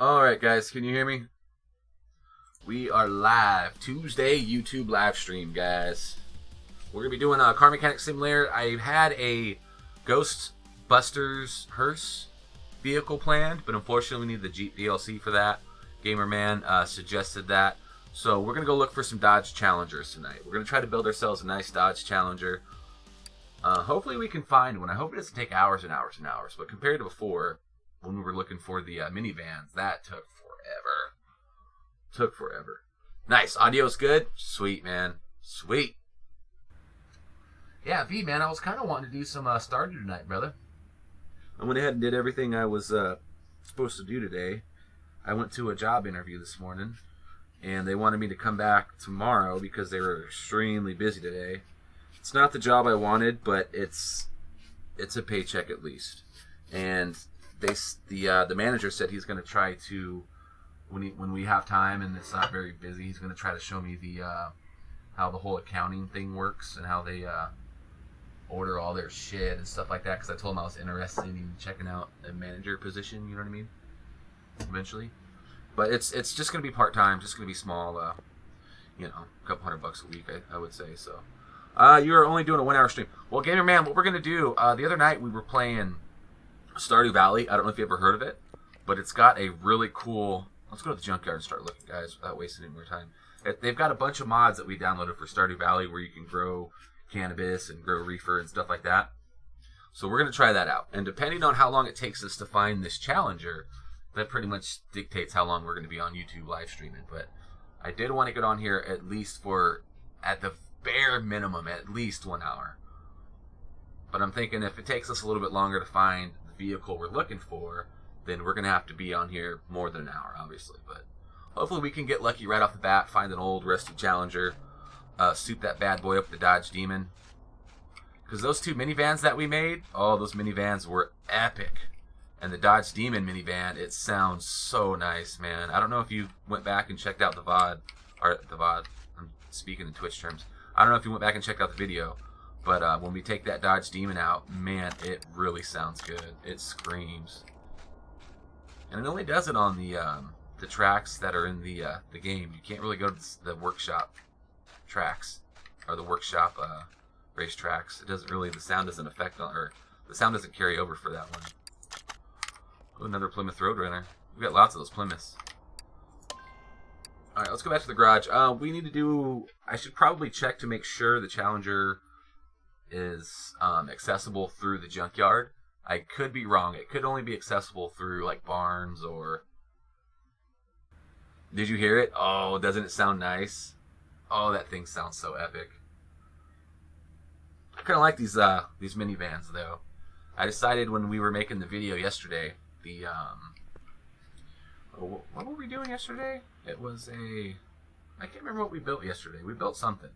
Alright guys, can you hear me? We are live. Tuesday YouTube live stream, guys. We're going to be doing a Car Mechanic Simulator. I had a Ghostbusters hearse vehicle planned, but unfortunately we need the Jeep DLC for that. Gamerman suggested that. So we're going to go look for some Dodge Challengers tonight. We're going to try to build ourselves a nice Dodge Challenger. Hopefully we can find one. I hope it doesn't take hours and hours and hours, but compared to before, when we were looking for the minivans, that took forever. Nice. Audio's good? Sweet, man. Sweet. Yeah, V, man, I was kind of wanting to do some Stardew tonight, brother. I went ahead and did everything I was supposed to do today. I went to a job interview this morning, and they wanted me to come back tomorrow because they were extremely busy today. It's not the job I wanted, but it's a paycheck at least. And the manager said he's going to try to, when we have time and it's not very busy, he's going to try to show me how the whole accounting thing works and how they order all their shit and stuff like that. Because I told him I was interested in checking out a manager position. You know what I mean? Eventually, but it's just going to be part time, just going to be small. A couple $100 a week, I would say. So, you're only doing a 1 hour stream. Well, Gamer Man, what we're going to do? The other night we were playing Stardew Valley. I don't know if you ever heard of it, but it's got a really cool. Let's go to the junkyard and start looking, guys, without wasting any more time. They've got a bunch of mods that we downloaded for Stardew Valley where you can grow cannabis and grow reefer and stuff like that. So we're going to try that out. And depending on how long it takes us to find this Challenger, that pretty much dictates how long we're going to be on YouTube live streaming. But I did want to get on here at least at the bare minimum, at least 1 hour. But I'm thinking if it takes us a little bit longer to find the vehicle we're looking for, then we're going to have to be on here more than an hour, obviously. But hopefully we can get lucky right off the bat, find an old rusty Challenger, suit that bad boy up with the Dodge Demon. Because those two minivans that we made, those minivans were epic. And the Dodge Demon minivan, it sounds so nice, man. I don't know if you went back and checked out the VOD, I'm speaking in Twitch terms. I don't know if you went back and checked out the video, but when we take that Dodge Demon out, man, it really sounds good. It screams. And it only does it on the tracks that are in the game. You can't really go to the workshop tracks or the workshop race tracks. It doesn't really. The sound doesn't affect or the sound doesn't carry over for that one. Oh, another Plymouth Roadrunner. We got lots of those Plymouths. All right, let's go back to the garage. We need to do. I should probably check to make sure the Challenger is accessible through the junkyard. I could be wrong. It could only be accessible through like barns or. Did you hear it? Oh, doesn't it sound nice? Oh, that thing sounds so epic. I kind of like these minivans though. I decided when we were making the video yesterday, what were we doing yesterday? It was I can't remember what we built yesterday. We built something.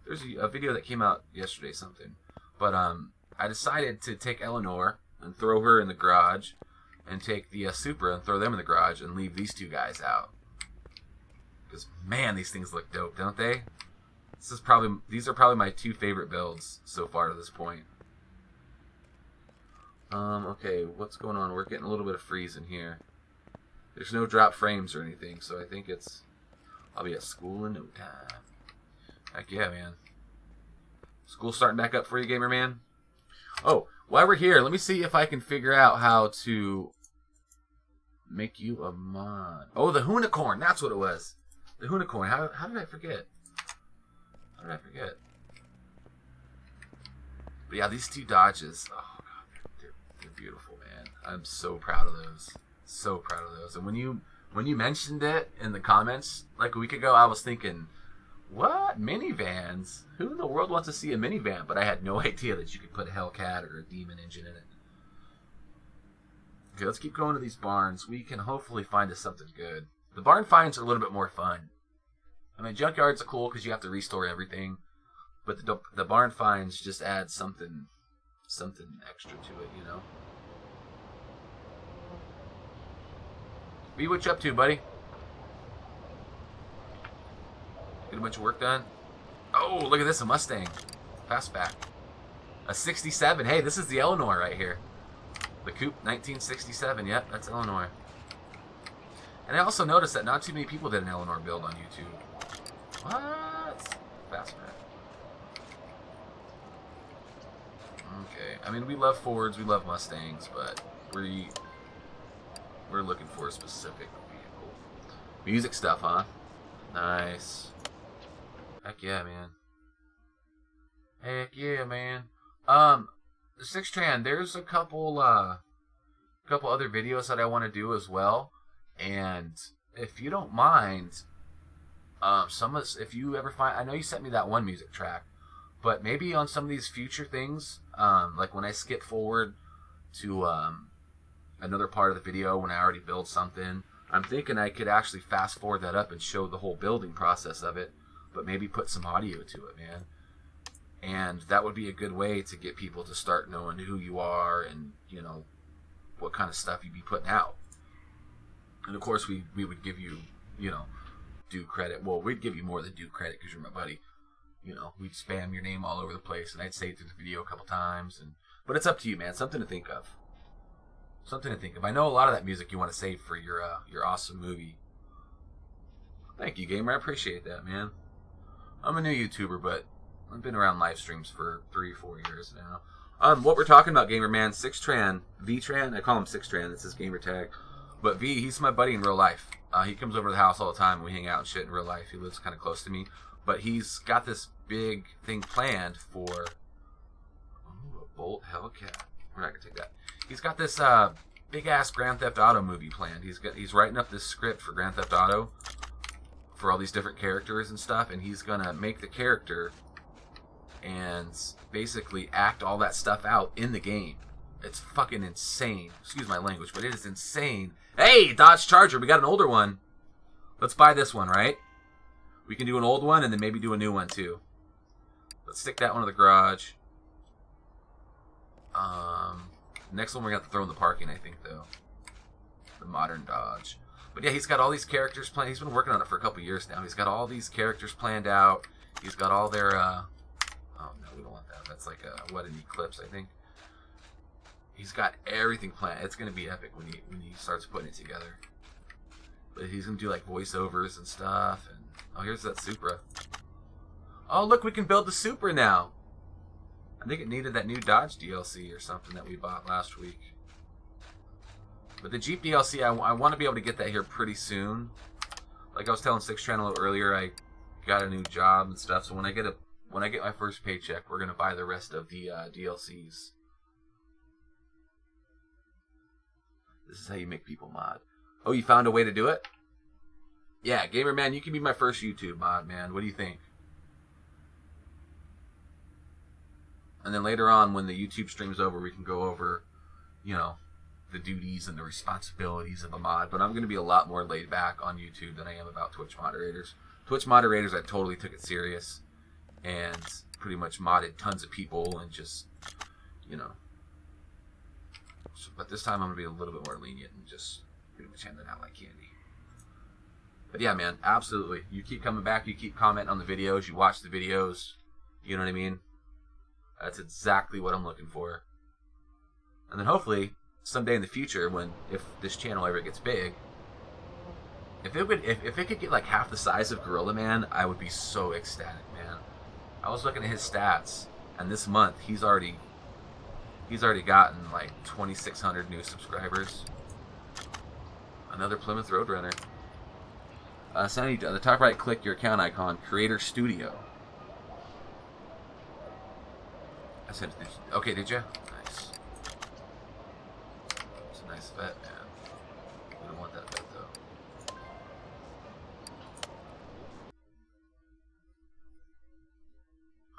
There's a video that came out yesterday, something. But I decided to take Eleanor and throw her in the garage, and take the Supra and throw them in the garage, and leave these two guys out. Because man, these things look dope, don't they? These are probably my two favorite builds so far to this point. Okay, what's going on? We're getting a little bit of freeze in here. There's no drop frames or anything, so I think I'll be at school in no time. Heck yeah, man. School starting back up for you, Gamer Man? Oh, while we're here, let me see if I can figure out how to make you a mod. Oh, the Hoonicorn. That's what it was. The Hoonicorn. How did I forget? How did I forget? But yeah, these two Dodges. Oh, God. They're beautiful, man. I'm so proud of those. So proud of those. And when you mentioned it in the comments like a week ago, I was thinking, what? Minivans? Who in the world wants to see a minivan? But I had no idea that you could put a Hellcat or a Demon engine in it. Okay, let's keep going to these barns. We can hopefully find us something good. The barn finds are a little bit more fun. I mean, junkyards are cool because you have to restore everything. But the barn finds just add something extra to it, you know? B, what you up to, buddy? Get a bunch of work done. Oh, look at this, a Mustang. Fastback. A 67. Hey, this is the Eleanor right here. The Coupe 1967. Yep, that's Eleanor. And I also noticed that not too many people did an Eleanor build on YouTube. What? Fast man. Okay. I mean, we love Fords, we love Mustangs, but we're looking for a specific vehicle. Music stuff, huh? Nice. Heck yeah, man. Heck yeah, man. Sixtran, there's a couple other videos that I want to do as well, and if you don't mind, if you ever find, I know you sent me that one music track, but maybe on some of these future things, like when I skip forward to another part of the video when I already build something, I'm thinking I could actually fast forward that up and show the whole building process of it, but maybe put some audio to it, man. And that would be a good way to get people to start knowing who you are and, you know, what kind of stuff you'd be putting out. And of course, we would give you, you know, due credit. Well, we'd give you more than due credit because you're my buddy. You know, we'd spam your name all over the place, and I'd say it through the video a couple times. But it's up to you, man. Something to think of. Something to think of. I know a lot of that music you want to save for your awesome movie. Thank you, gamer. I appreciate that, man. I'm a new YouTuber, but I've been around live streams for 3-4 years now. What we're talking about, gamer man, Sixtran, Vtran. I call him Sixtran. It's his gamer tag. But V, he's my buddy in real life. He comes over to the house all the time, and we hang out and shit in real life. He lives kind of close to me. But he's got this big thing planned for a Bolt Hellcat. We're not gonna take that. He's got this big ass Grand Theft Auto movie planned. He's writing up this script for Grand Theft Auto for all these different characters and stuff, and he's gonna make the character and basically act all that stuff out in the game. It's fucking insane. Excuse my language, but it is insane. Hey, Dodge Charger, we got an older one. Let's buy this one, right? We can do an old one and then maybe do a new one too. Let's stick that one in the garage. Next one we're going to have to throw in the parking, I think, though. The modern Dodge. But yeah, he's got all these characters planned. He's been working on it for a couple years now. He's got all these characters planned out. He's got all their... oh, no, we don't want that. That's like an Eclipse, I think. He's got everything planned. It's going to be epic when he starts putting it together. But he's going to do, like, voiceovers and stuff. And oh, here's that Supra. Oh, look, we can build the Supra now. I think it needed that new Dodge DLC or something that we bought last week. But the Jeep DLC, I want to be able to get that here pretty soon. Like I was telling Sixtran a little earlier, I got a new job and stuff. So when I get my first paycheck, we're gonna buy the rest of the DLCs. This is how you make people mod. Oh, you found a way to do it? Yeah, gamer man, you can be my first YouTube mod, man. What do you think? And then later on, when the YouTube stream's over, we can go over, you know, the duties and the responsibilities of a mod. But I'm going to be a lot more laid back on YouTube than I am about Twitch moderators. Twitch moderators, I totally took it serious and pretty much modded tons of people and just, you know. But this time I'm going to be a little bit more lenient and just pretty much hand it out like candy. But yeah, man, absolutely. You keep coming back, you keep commenting on the videos, you watch the videos, you know what I mean? That's exactly what I'm looking for. And then hopefully, someday in the future, if this channel ever gets big, if it could get like half the size of Gorilla Man, I would be so ecstatic, man. I was looking at his stats, and this month he's already gotten like 2,600 new subscribers. Another Plymouth Roadrunner. Sonny, on the top right, click your account icon, Creator Studio. I said, okay, did you? Nice. It's a nice vet, man. We don't want that vet, though.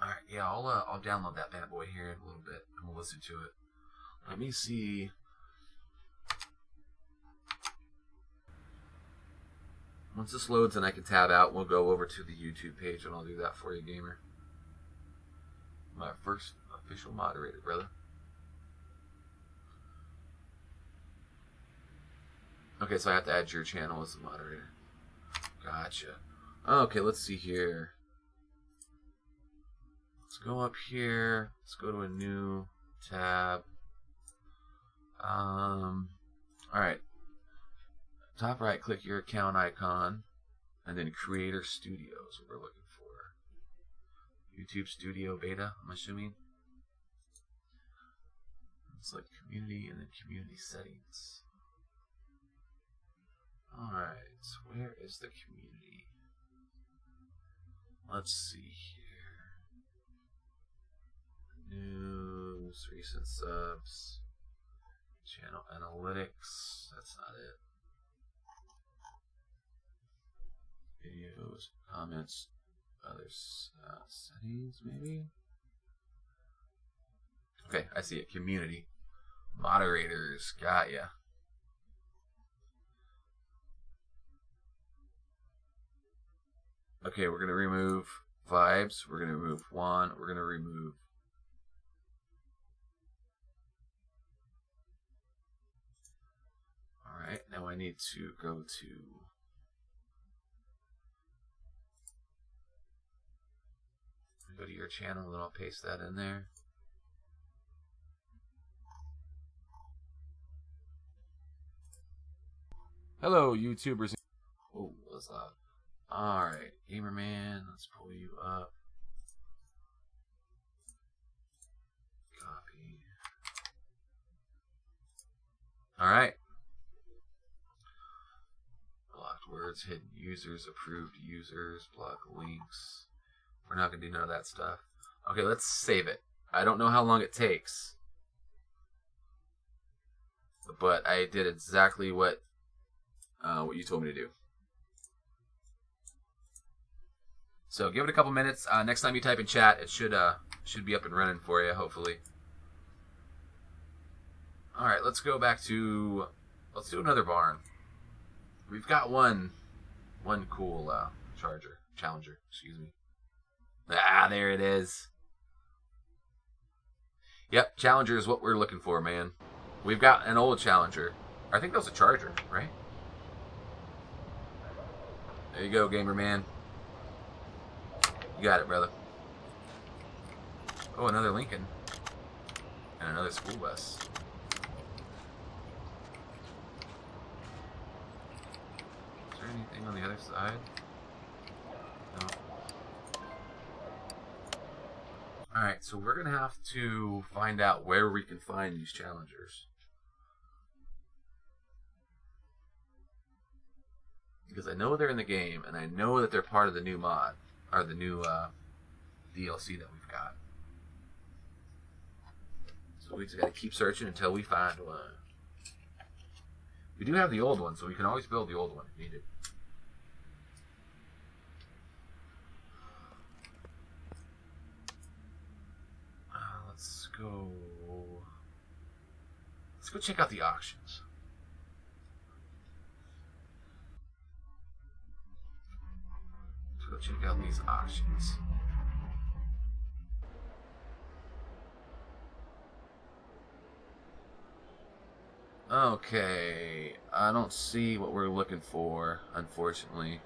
Alright, yeah, I'll download that bad boy here in a little bit, and we'll listen to it. Let me see. Once this loads and I can tab out, we'll go over to the YouTube page, and I'll do that for you, gamer. My first official moderator, brother. Okay, so I have to add your channel as a moderator. Gotcha. Okay, let's see here. Let's go up here. Let's go to a new tab. Alright. top right, click your account icon, and then Creator Studio is what we're looking for. YouTube Studio Beta, I'm assuming. It's like community and then community settings. Alright, where is the community? Let's see here. News, recent subs, channel analytics. That's not it. Videos, comments, other settings, maybe? Okay, I see it. Community. Moderators. Got ya. Okay, we're going to remove vibes. We're going to remove Juan. We're going to remove... Alright, now I need to go to... Go to your channel and I'll paste that in there. Hello, YouTubers. Oh, what's up? Alright, Gamerman, let's pull you up. Copy. Alright. Blocked words, hidden users, approved users, block links. We're not going to do none of that stuff. Okay, let's save it. I don't know how long it takes. But I did exactly what you told me to do. So give it a couple minutes. Next time you type in chat, it should be up and running for you, hopefully. All right, let's go back to... Let's do another barn. We've got one cool challenger, excuse me. Ah, there it is. Yep, Challenger is what we're looking for, man. We've got an old Challenger. I think that was a Charger, right? There you go, gamer man. You got it, brother. Oh, another Lincoln. And another school bus. Is there anything on the other side? No. Alright, so we're going to have to find out where we can find these challengers. Because I know they're in the game, and I know that they're part of the new mod, or the new DLC that we've got. So we just got to keep searching until we find one. We do have the old one, so we can always build the old one if needed. Let's go check out the auctions. Let's go check out these auctions. Okay, I don't see what we're looking for, unfortunately.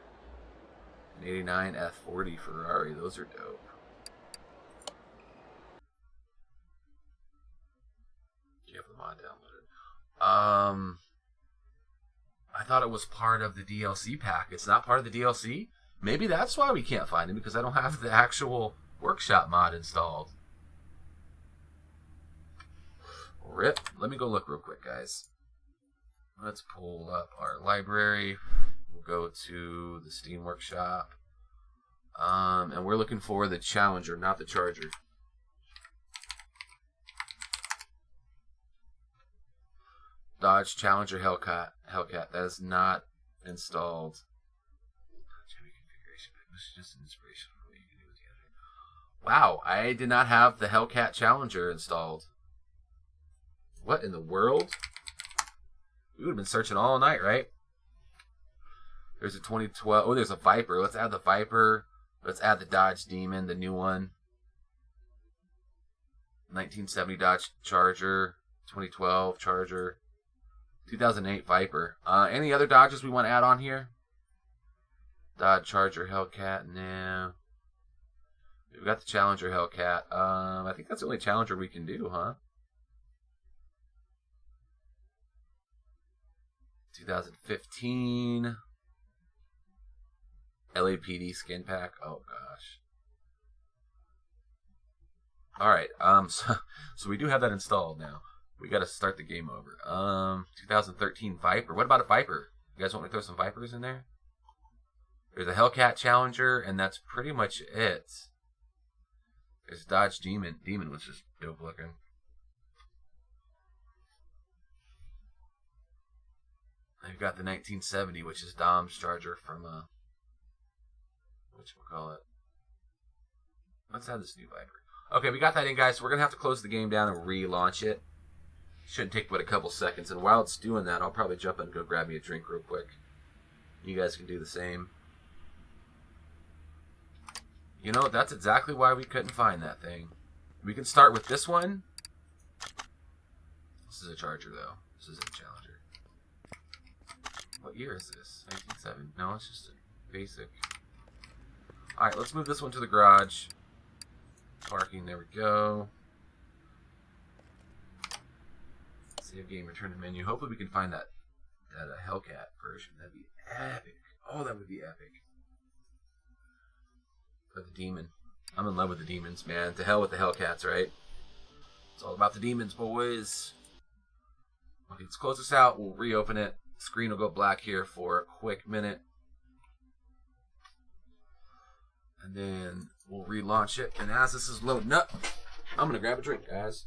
An 89 F40 Ferrari, those are dope. Mod downloaded. I thought it was part of the DLC pack. It's not part of the DLC? Maybe that's why we can't find him, because I don't have the actual workshop mod installed. RIP. Let me go look real quick, guys. Let's pull up our library. We'll go to the Steam Workshop. And we're looking for the Challenger, not the Charger. Dodge Challenger Hellcat. That is not installed. Wow, I did not have the Hellcat Challenger installed. What in the world? We would have been searching all night, right? There's a 2012. Oh, there's a Viper. Let's add the Viper. Let's add the Dodge Demon, the new one. 1970 Dodge Charger. 2012 Charger. 2008 Viper. Any other Dodges we want to add on here? Dodge Charger Hellcat. No. We've got the Challenger Hellcat. I think that's the only Challenger we can do, huh? 2015 LAPD skin pack. Oh gosh. All right. So we do have that installed now. We got to start the game over. 2013 Viper. What about a Viper? You guys want me to throw some Vipers in there? There's a Hellcat Challenger, and that's pretty much it. There's Dodge Demon. Demon was just dope looking. I've got the 1970, which is Dom's Charger from whatchamacallit. Let's have this new Viper. Okay, we got that in, guys. So we're gonna have to close the game down and relaunch it. Shouldn't take but a couple seconds. And while it's doing that, I'll probably jump in and go grab me a drink real quick. You guys can do the same. You know, that's exactly why we couldn't find that thing. We can start with this one. This is a Charger, though. This is a Challenger. What year is this? 1970? No, it's just a basic. Alright, let's move this one to the garage. Parking, there we go. Save game, return to menu. Hopefully we can find that Hellcat version. That'd be epic. Oh, that would be epic. But the Demon. I'm in love with the Demons, man. To hell with the Hellcats, right? It's all about the Demons, boys. Okay, let's close this out. We'll reopen it. Screen will go black here for a quick minute. And then we'll relaunch it. And as this is loading up, I'm going to grab a drink, guys.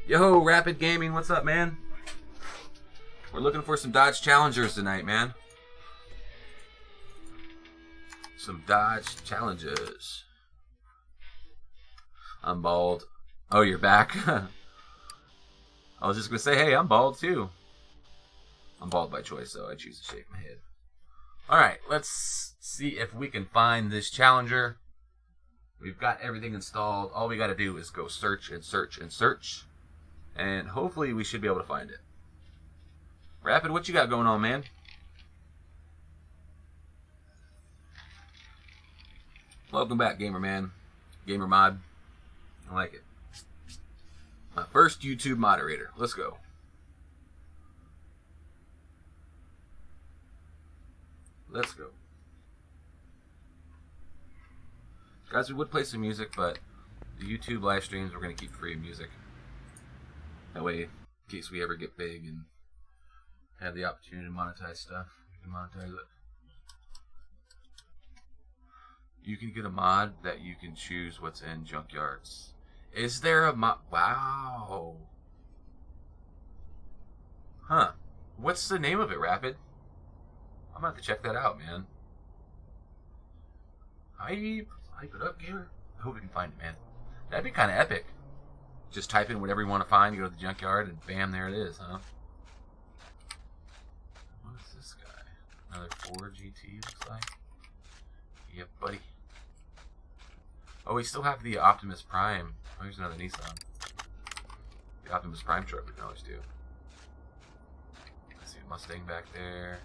Yo, Rapid Gaming, what's up, man? We're looking for some Dodge Challengers tonight, man. Some Dodge Challengers. I'm bald. Oh, you're back? I was just going to say, hey, I'm bald too. I'm bald by choice, so I choose to shave my head. Alright, let's see if we can find this Challenger. We've got everything installed. All we got to do is go search and search and search. And hopefully we should be able to find it. Rapid, what you got going on, man? Welcome back, Gamer Man. Gamer Mod. I like it. My first YouTube moderator. Let's go. Let's go. Guys, we would play some music, but the YouTube live streams, we're going to keep free of music. That way, in case we ever get big and have the opportunity to monetize stuff, we can monetize it. You can get a mod that you can choose what's in junkyards. Is there a mod? Wow. Huh. What's the name of it, Rapid? I'm going to have to check that out, man. Hype it up, gamer. I hope we can find it, man. That'd be kind of epic. Just type in whatever you want to find, you go to the junkyard, and bam, there it is, huh? What is this guy? Another Ford GT, looks like. Yep, buddy. Oh, we still have the Optimus Prime. Oh, here's another Nissan. The Optimus Prime truck we can always do. I see a Mustang back there.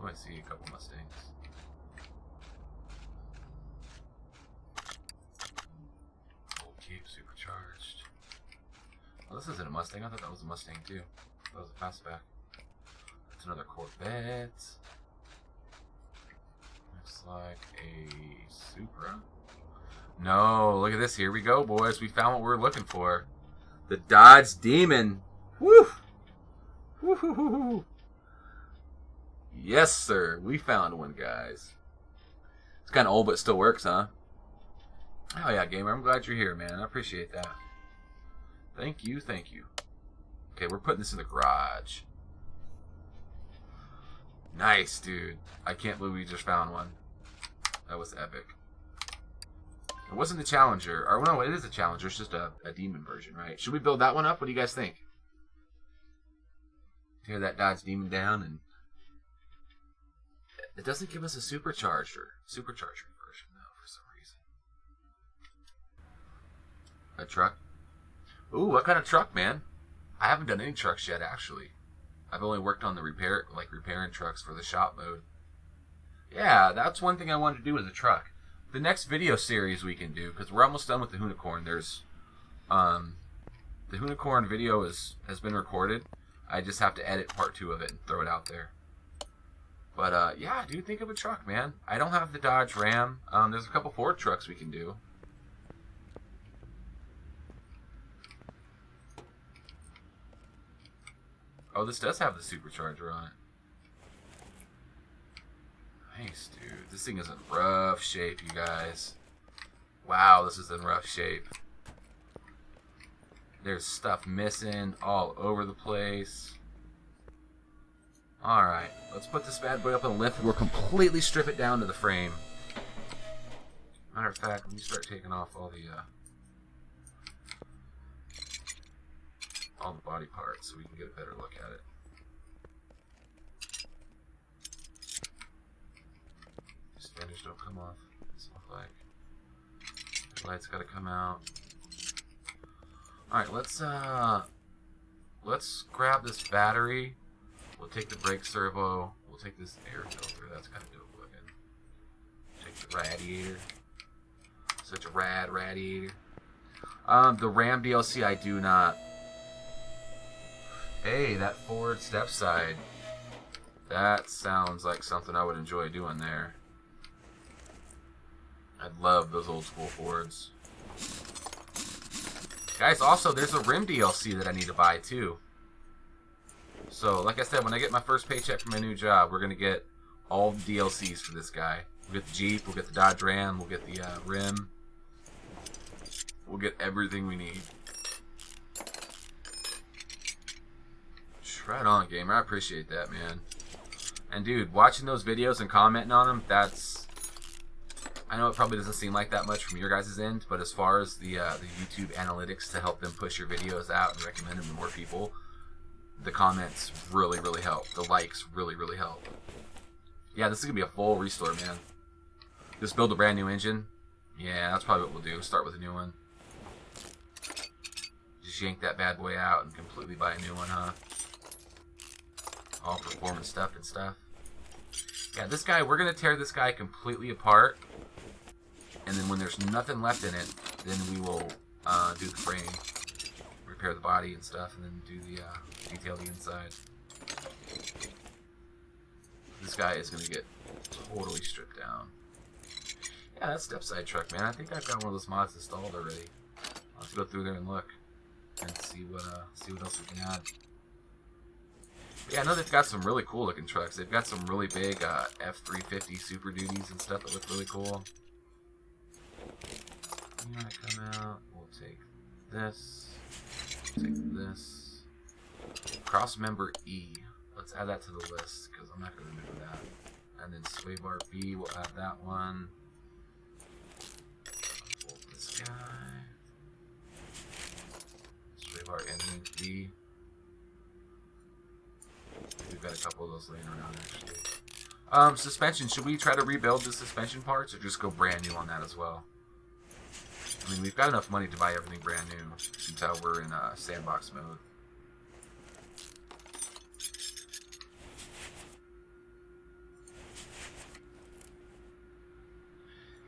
Oh, I see a couple Mustangs. Old Cape supercharged. Oh, this isn't a Mustang. I thought that was a Mustang too. That was a fastback. That's another Corvette. Looks like a Supra. No, look at this. Here we go, boys. We found what we're looking for. The Dodge Demon. Woo! Woo-hoo-hoo-hoo. Yes, sir. We found one, guys. It's kind of old, but it still works, huh? Oh, yeah, gamer. I'm glad you're here, man. I appreciate that. Thank you, thank you. Okay, we're putting this in the garage. Nice, dude. I can't believe we just found one. That was epic. It wasn't the Challenger. Or, no, it is a Challenger. It's just a Demon version, right? Should we build that one up? What do you guys think? Tear that Dodge Demon down and... It doesn't give us a supercharger version, though, for some reason. A truck? Ooh, what kind of truck, man? I haven't done any trucks yet, actually. I've only worked on the repairing trucks for the shop mode. Yeah, that's one thing I wanted to do with a truck. The next video series we can do, because we're almost done with the Hoonicorn. There's, the Hoonicorn video has been recorded. I just have to edit part 2 of it and throw it out there. But, yeah, dude, think of a truck, man. I don't have the Dodge Ram. There's a couple Ford trucks we can do. Oh, this does have the supercharger on it. Nice, dude. This thing is in rough shape, you guys. Wow, this is in rough shape. There's stuff missing all over the place. Alright, let's put this bad boy up on the lift and we'll completely strip it down to the frame. Matter of fact, let me start taking off all the body parts so we can get a better look at it. These fenders don't come off. This look like the light's gotta come out. Alright, let's grab this battery. We'll take the brake servo. We'll take this air filter. That's kind of dope looking. Take the radiator. Such a rad radiator. The Ram DLC I do not. Hey, that Ford step side. That sounds like something I would enjoy doing there. I'd love those old school Fords. Guys, also, there's a Rim DLC that I need to buy, too. So, like I said, when I get my first paycheck from my new job, we're going to get all the DLCs for this guy. We'll get the Jeep, we'll get the Dodge Ram, we'll get the Rim. We'll get everything we need. Right on, gamer. I appreciate that, man. And, dude, watching those videos and commenting on them, that's... I know it probably doesn't seem like that much from your guys' end, but as far as the YouTube analytics to help them push your videos out and recommend them to more people, the comments really, really help. The likes really, really help. Yeah, this is going to be a full restore, man. Just build a brand new engine. Yeah, that's probably what we'll do. Start with a new one. Just yank that bad boy out and completely buy a new one, huh? All performance stuff and stuff. Yeah, this guy, we're going to tear this guy completely apart. And then when there's nothing left in it, then we will do the frame. Repair the body and stuff, and then do the detail the inside. This guy is going to get totally stripped down. Yeah, that step side truck, man. I think I've got one of those mods installed already. I'll have to go through there and look and see what else we can add. Yeah, I know they've got some really cool looking trucks. They've got some really big F-350 Super Duties and stuff that look really cool. You want to come out? We'll take this. Take this. Cross member E. Let's add that to the list because I'm not going to remember that. And then sway bar B, we'll add that one. Bolt this guy. Sway bar N B. We've got a couple of those laying around actually. Suspension. Should we try to rebuild the suspension parts or just go brand new on that as well? I mean, we've got enough money to buy everything brand new since we're in sandbox mode.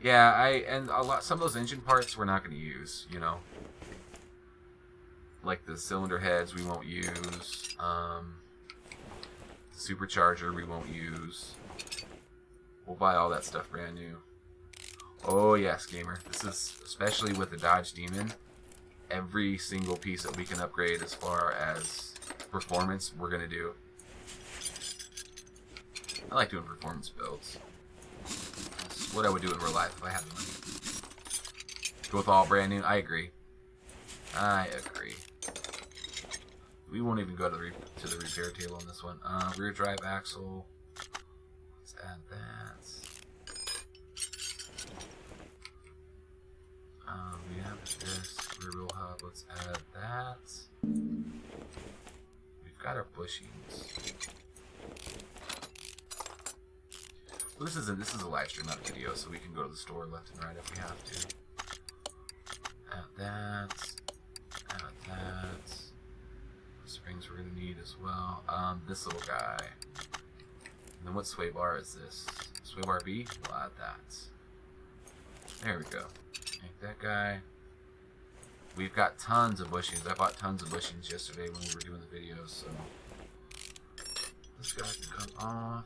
Yeah, and some of those engine parts we're not going to use, you know. Like the cylinder heads we won't use. Supercharger we won't use. We'll buy all that stuff brand new. Oh yes, gamer. This is, especially with the Dodge Demon, every single piece that we can upgrade as far as performance, we're going to do. I like doing performance builds. That's what I would do in real life if I had the money. Go with all brand new. I agree. I agree. We won't even go to the repair table on this one. Rear drive axle. Let's add that. We have this rear wheel hub. Let's add that. We've got our bushings. Well, this is a live stream, not a video, so we can go to the store left and right if we have to. Add that. Add that. Springs we're gonna need as well. This little guy. And then what sway bar is this? Sway bar B? We'll add that. There we go. Make that guy. We've got tons of bushings. I bought tons of bushings yesterday when we were doing the videos, so this guy can come off.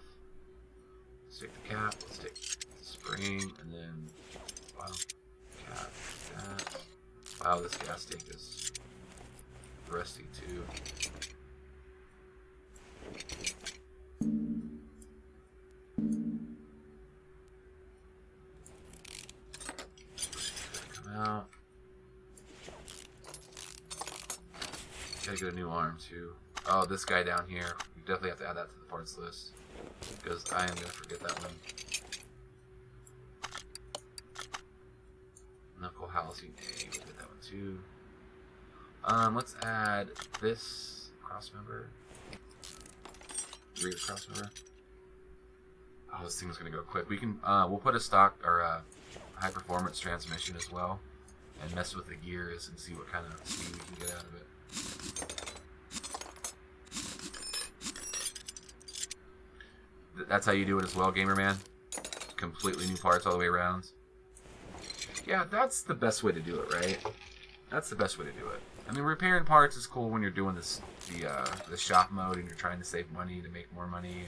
Let's take the cap, let's take the spring, and then bottom cap, that. Wow, this gas tank is rusty too. Come out. Gotta get a new arm too. Oh, this guy down here. We definitely have to add that to the parts list because I am gonna forget that one. Knuckle housing A. We'll get that one too. Let's add this cross member. Rear cross member. Oh, this thing's gonna go quick. We can we'll put a stock or high performance transmission as well, and mess with the gears and see what kind of speed we can get out of it. That's how you do it as well, gamer man. Completely new parts all the way around. Yeah, that's the best way to do it, right? That's the best way to do it. I mean, repairing parts is cool when you're doing this the shop mode and you're trying to save money to make more money.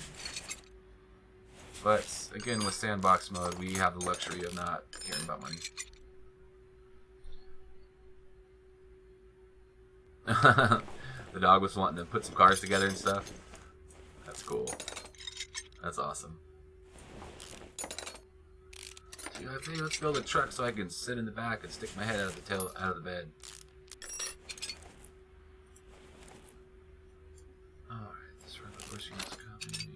But again, with sandbox mode, we have the luxury of not caring about money. The dog was wanting to put some cars together and stuff. That's cool. That's awesome. So you're like, hey, let's build a truck so I can sit in the back and stick my head out of the bed. Alright, this rubber bushing is coming.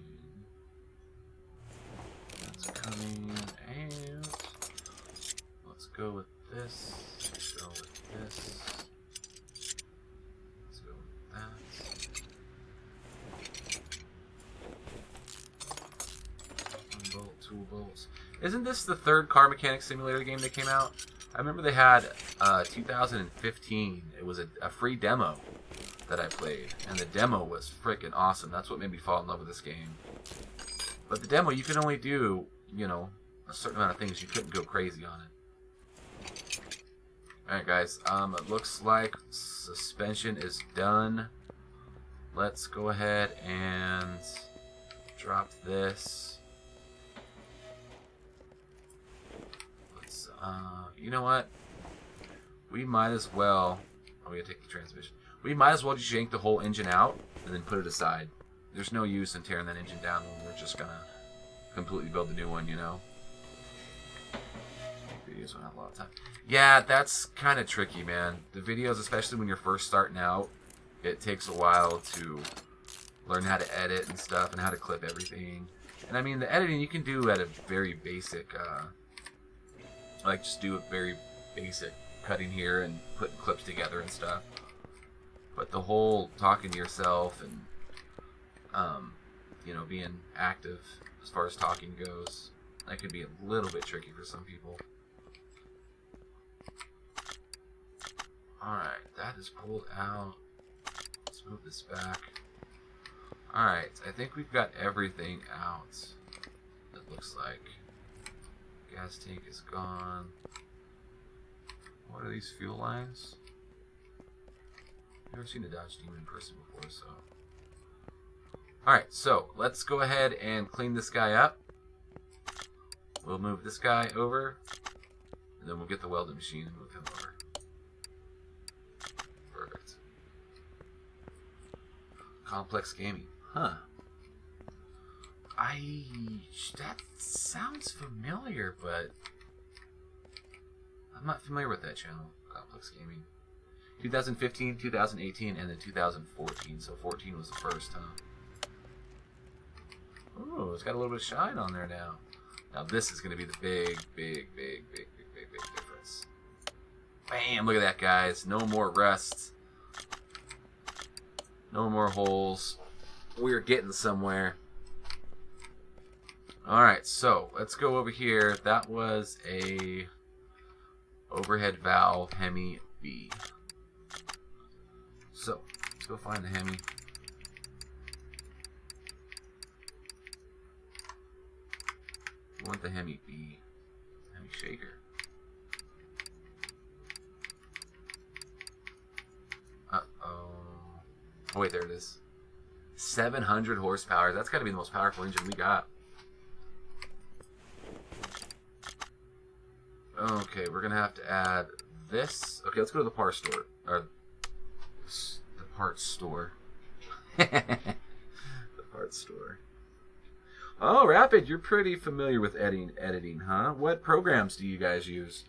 That's coming, and let's go with this. Let's go with this. Let's go with that. One bolt, two bolts. Isn't this the third car mechanic simulator game that came out? I remember they had 2015. It was a free demo that I played, and the demo was freaking awesome. That's what made me fall in love with this game. But the demo, you could only do, you know, a certain amount of things. You couldn't go crazy on it. Alright guys, it looks like suspension is done. Let's go ahead and drop this. Let's, you know what? We might as well, oh, we gotta take the transmission. We might as well just yank the whole engine out and then put it aside. There's no use in tearing that engine down when we're just gonna completely build a new one, you know? Videos don't have a lot of time. Yeah, that's kind of tricky, man. The videos, especially when you're first starting out, it takes a while to learn how to edit and stuff and how to clip everything. And I mean, the editing you can do at a very basic, like just do a very basic cutting here and putting clips together and stuff. But the whole talking to yourself and being active as far as talking goes. That could be a little bit tricky for some people. Alright, that is pulled out. Let's move this back. Alright, I think we've got everything out. It looks like. Gas tank is gone. What are these fuel lines? Never seen a Dodge Demon in person before, so. Alright, so let's go ahead and clean this guy up. We'll move this guy over, and then we'll get the welding machine and move him over. Perfect. Complex gaming. Huh. That sounds familiar, but I'm not familiar with that channel, Complex Gaming. 2015, 2018, and then 2014. So 14 was the first, huh? Ooh, it's got a little bit of shine on there now. Now this is going to be the big difference. Bam! Look at that, guys. No more rust. No more holes. We're getting somewhere. Alright, so let's go over here. That was a overhead valve Hemi B. So, let's go find the Hemi. We want the Hemi B. Hemi shaker. Uh-oh. Oh, wait, there it is. 700 horsepower. That's got to be the most powerful engine we got. Okay, we're going to have to add this. Okay, let's go to the parts store. Or the parts store. The parts store. Oh, Rapid, you're pretty familiar with editing, huh? What programs do you guys use?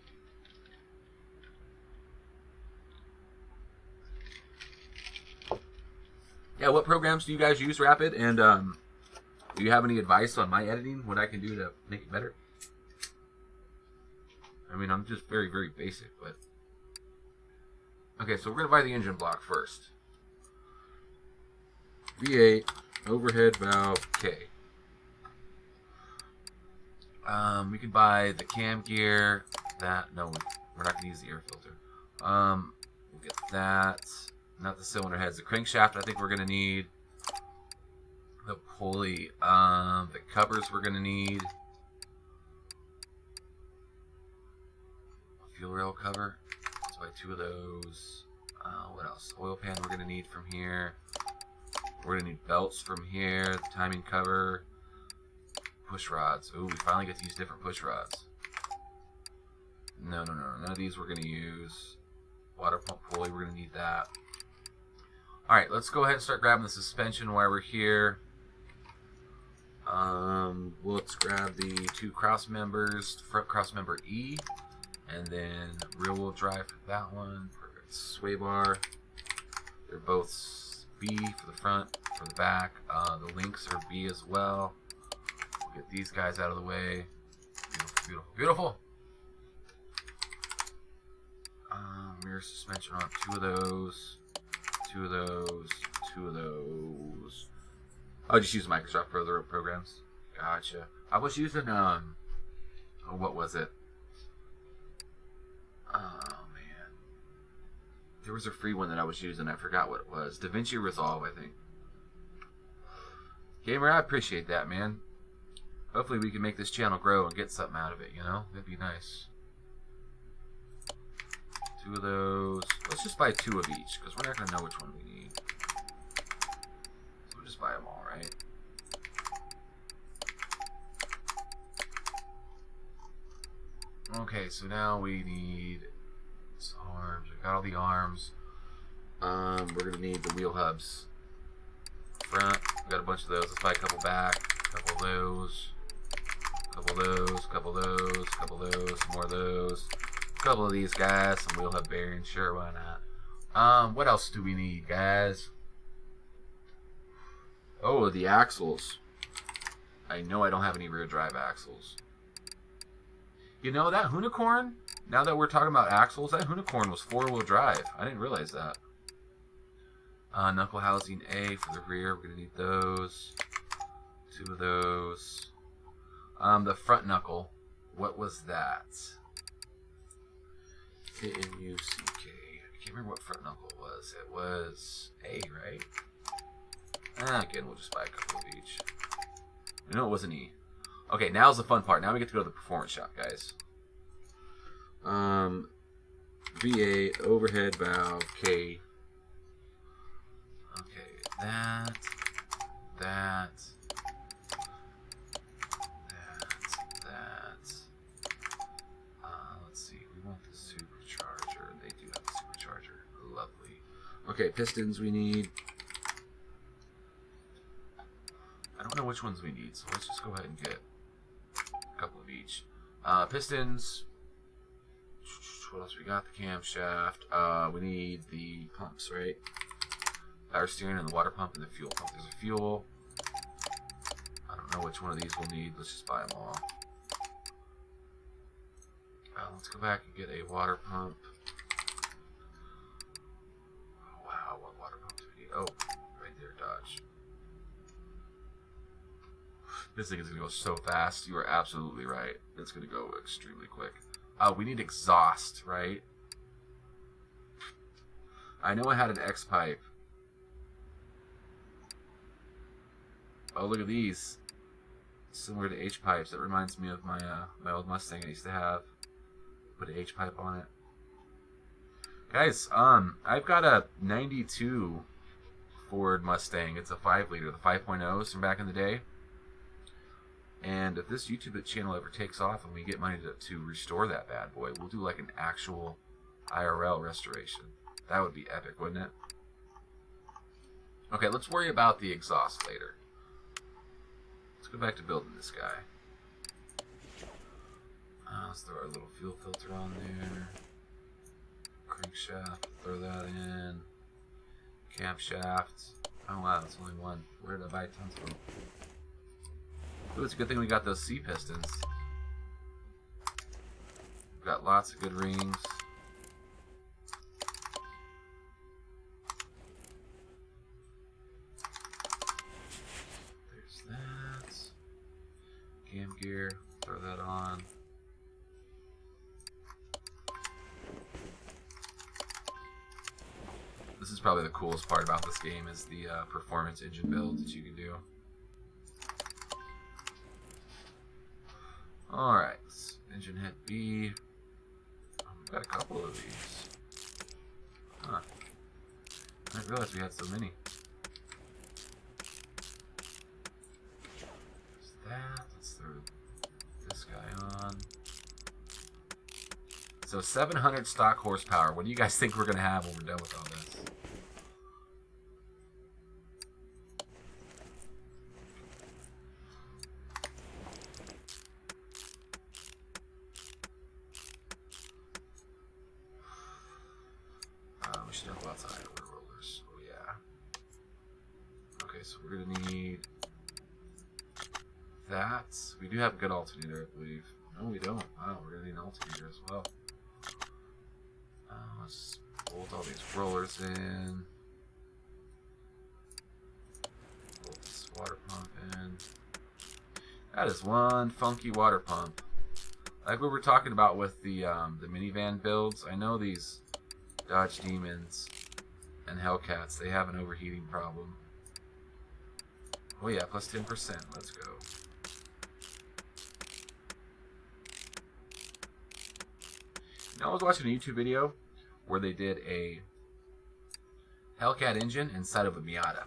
Yeah, what programs do you guys use, Rapid? And do you have any advice on my editing? What I can do to make it better? I mean, I'm just very basic, but... Okay, so we're going to buy the engine block first. V8, overhead valve, K. We could buy the cam gear, no, we're not going to use the air filter. We'll get that, not the cylinder heads. The crankshaft I think we're going to need. The pulley, the covers we're going to need. Fuel rail cover, let's buy 2 of those. What else? Oil pan we're going to need from here. We're going to need belts from here, the timing cover, push rods. Ooh, we finally get to use different push rods. No, none of these we're going to use. Water pump pulley, we're going to need that. Alright, let's go ahead and start grabbing the suspension while we're here. Let's grab the 2 cross members, front cross member E. And then rear wheel drive for that one. Perfect. Sway bar. They're both B for the front, for the back. The links are B as well. We'll get these guys out of the way. Beautiful. Rear suspension on 2 of those. 2 of those. 2 of those. I'll just use Microsoft for the programs. Gotcha. I was using what was it? Oh, man. There was a free one that I was using. I forgot what it was. DaVinci Resolve, I think. Gamer, I appreciate that, man. Hopefully we can make this channel grow and get something out of it, you know? That'd be nice. 2 of those. Let's just buy 2 of each, because we're not going to know which one we need. So we'll just buy them all, right? Okay, so now we need arms. We got all the arms. We're gonna need the wheel hubs. Front, we got a bunch of those. Let's buy a couple back, a couple of those, a couple of those, a couple of those, a couple of those, some more of those, a couple of these guys, some wheel hub bearings. Sure, why not? What else do we need, guys? Oh, the axles. I know I don't have any rear drive axles. You know, that Unicorn, now that we're talking about axles, that Unicorn was 4-wheel drive. I didn't realize that. Knuckle housing A for the rear. We're going to need those. 2 of those. The front knuckle. What was that? K-N-U-C-K. I can't remember what front knuckle was. It was A, right? Again, we'll just buy a couple of each. I know it was an E. Okay, now's the fun part. Now we get to go to the performance shop, guys. VA, overhead valve, K. Okay, that. Let's see. We want the supercharger. They do have a supercharger. Lovely. Okay, pistons we need. I don't know which ones we need, so let's just go ahead and get a couple of each. Pistons. What else we got? The camshaft. We need the pumps, right? Power steering and the water pump and the fuel pump. There's a fuel. I don't know which one of these we'll need. Let's just buy them all. Let's go back and get a water pump. Oh, wow, what water pump do we need? Oh, right there, Dodge. This thing is going to go so fast. You are absolutely right. It's going to go extremely quick. We need exhaust, right? I know I had an X-pipe. Oh, look at these. Similar to H-pipes. That reminds me of my my old Mustang I used to have. Put an H-pipe on it. Guys, I've got a 92 Ford Mustang. It's a 5-liter, the 5.0s from back in the day. And if this YouTube channel ever takes off and we get money to restore that bad boy, we'll do like an actual IRL restoration. That would be epic, wouldn't it? Okay, let's worry about the exhaust later. Let's go back to building this guy. Let's throw our little fuel filter on there. Crankshaft, throw that in. Camshaft. Oh wow, that's only one. Where did I buy tons from? Ooh, it's a good thing we got those C pistons. We've got lots of good rings. There's that. Cam gear, throw that on. This is probably the coolest part about this game is the performance engine build that you can do. Alright, engine head B. We've got a couple of these. Huh. I didn't realize we had so many. There's that. Let's throw this guy on. So 700 stock horsepower. What do you guys think we're going to have when we're done with all this? We should go outside order rollers. Oh yeah. Okay, so we're going to need that. We do have a good alternator, I believe. No, we don't. Wow, we're going to need an alternator as well. Let's bolt all these rollers in. Bolt this water pump in. That is one funky water pump. Like we were talking about with the minivan builds. I know these Dodge Demons and Hellcats, they have an overheating problem. Oh yeah, plus 10%. Let's go. You know, I was watching a YouTube video where they did a Hellcat engine inside of a Miata.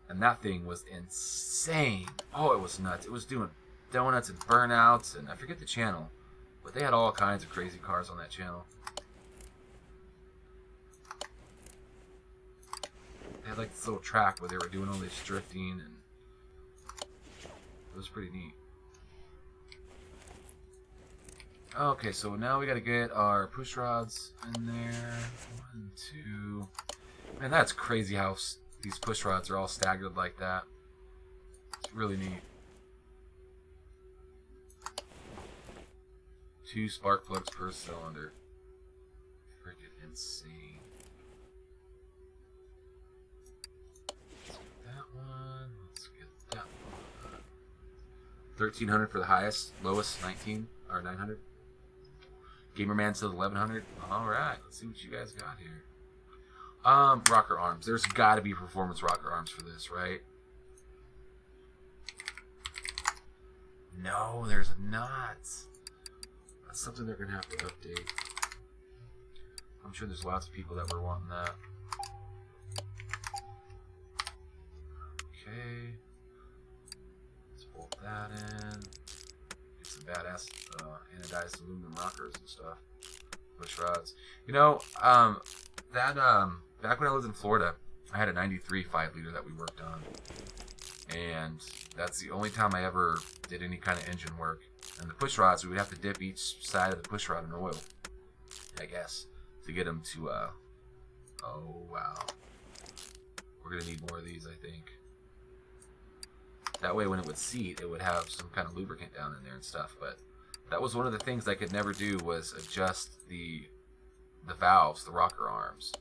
And that thing was insane. Oh, it was nuts. It was doing donuts and burnouts, and I forget the channel. But they had all kinds of crazy cars on that channel. They had like this little track where they were doing all this drifting, and it was pretty neat. Okay, so now we gotta get our push rods in there. 1, 2. Man, that's crazy how these push rods are all staggered like that. It's really neat. 2 spark plugs per cylinder. Freaking insane. Let's get that one. Let's get that one. $1,300 for the highest. Lowest, 19 or 900. Gamerman says 1,100. All right, let's see what you guys got here. Rocker arms. There's got to be performance rocker arms for this, right? No, there's not. That's something they're gonna have to update. I'm sure there's lots of people that were wanting that. Okay. Let's bolt that in. Get some badass anodized aluminum rockers and stuff. Push rods. You know, back when I lived in Florida, I had a 93 5-liter that we worked on. And that's the only time I ever did any kind of engine work. And the push rods, we would have to dip each side of the push rod in oil, I guess, to get them to, oh, wow. We're going to need more of these, I think. That way, when it would seat, it would have some kind of lubricant down in there and stuff. But that was one of the things I could never do, was adjust the valves, the rocker arms.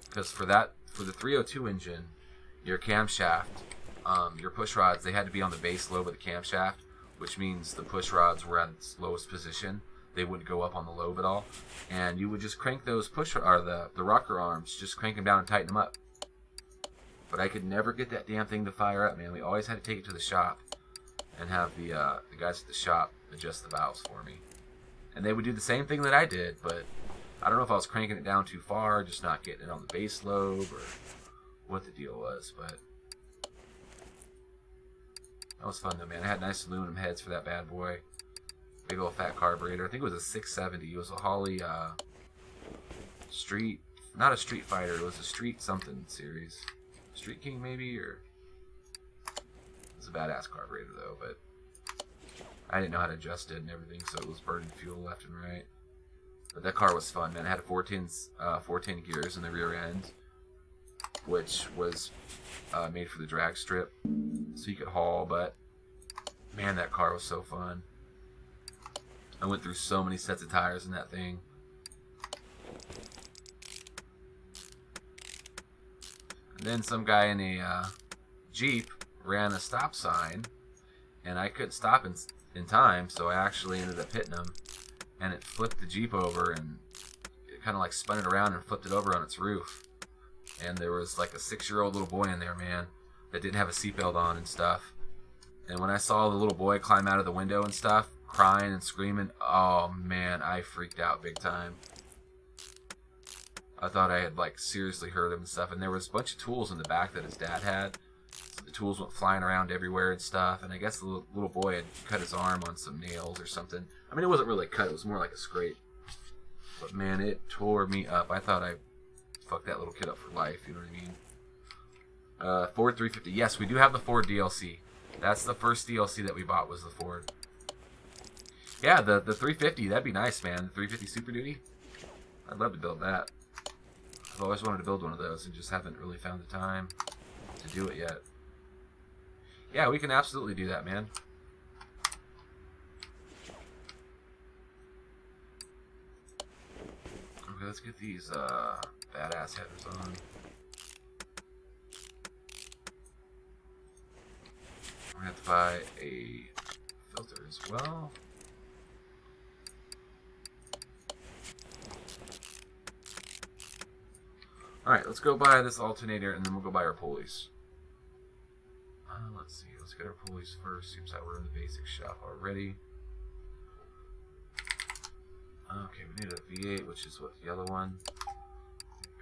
Because for the 302 engine, your camshaft, your push rods, they had to be on the base lobe of the camshaft, which means the push rods were at its lowest position. They wouldn't go up on the lobe at all. And you would just crank those the rocker arms, just crank them down and tighten them up. But I could never get that damn thing to fire up, man. We always had to take it to the shop and have the guys at the shop adjust the valves for me. And they would do the same thing that I did, but I don't know if I was cranking it down too far, just not getting it on the base lobe, or what the deal was, but that was fun though, man. I had nice aluminum heads for that bad boy. Big old fat carburetor. I think it was a 670. It was a Holley Street, not a Street Fighter, it was a Street something series. Street King maybe, or it was a badass carburetor though, but I didn't know how to adjust it and everything, so it was burning fuel left and right. But that car was fun, man. It had 410 gears in the rear end, which was made for the drag strip, so you could haul. But man, that car was so fun. I went through so many sets of tires in that thing. And then some guy in a Jeep ran a stop sign, and I couldn't stop in time, so I actually ended up hitting him, and it flipped the Jeep over, and it kind of like spun it around and flipped it over on its roof. And there was like a 6-year-old little boy in there, man, that didn't have a seatbelt on and stuff. And when I saw the little boy climb out of the window and stuff, crying and screaming, oh man, I freaked out big time. I thought I had like seriously hurt him and stuff. And there was a bunch of tools in the back that his dad had. So the tools went flying around everywhere and stuff. And I guess the little boy had cut his arm on some nails or something. I mean, it wasn't really cut. It was more like a scrape. But man, it tore me up. I thought I fucked that little kid up for life. You know what I mean? Ford 350. Yes, we do have the Ford DLC. That's the first DLC that we bought, was the Ford. Yeah, the 350. That'd be nice, man. The 350 Super Duty. I'd love to build that. I've always wanted to build one of those and just haven't really found the time to do it yet. Yeah, we can absolutely do that, man. Okay, let's get these badass headers on. We're gonna have to buy a filter as well. Alright, let's go buy this alternator and then we'll go buy our pulleys. Let's see, let's get our pulleys first. Seems like we're in the basic shop already. Okay, we need a V8, which is what, the yellow one.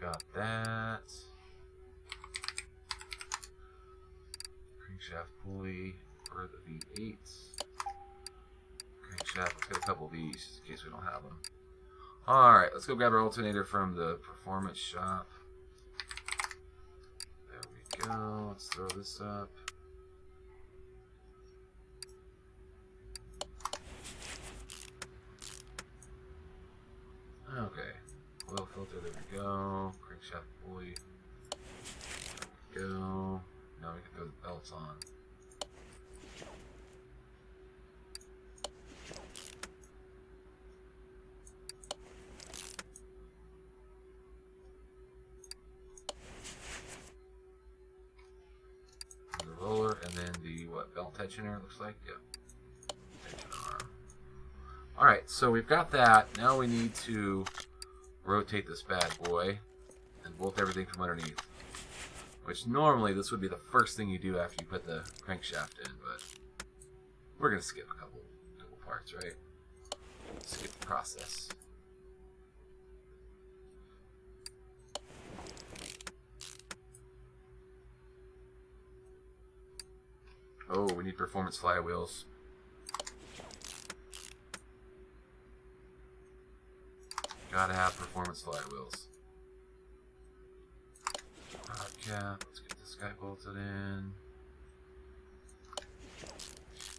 Got that. Crankshaft pulley for the V8. Crankshaft, let's get a couple of these just in case we don't have them. Alright, let's go grab our alternator from the performance shop. There we go. Let's throw this up. Okay. Oil filter, there we go. Crankshaft pulley. There we go. Now we can throw the belts on. The roller, and then the, what, belt tensioner, it looks like? Yep. Alright, so we've got that. Now we need to rotate this bad boy and bolt everything from underneath. Which normally this would be the first thing you do after you put the crankshaft in, but we're going to skip a couple parts, right? Skip the process. Oh, we need performance flywheels. Gotta have performance flywheels. Okay, let's get this guy bolted in.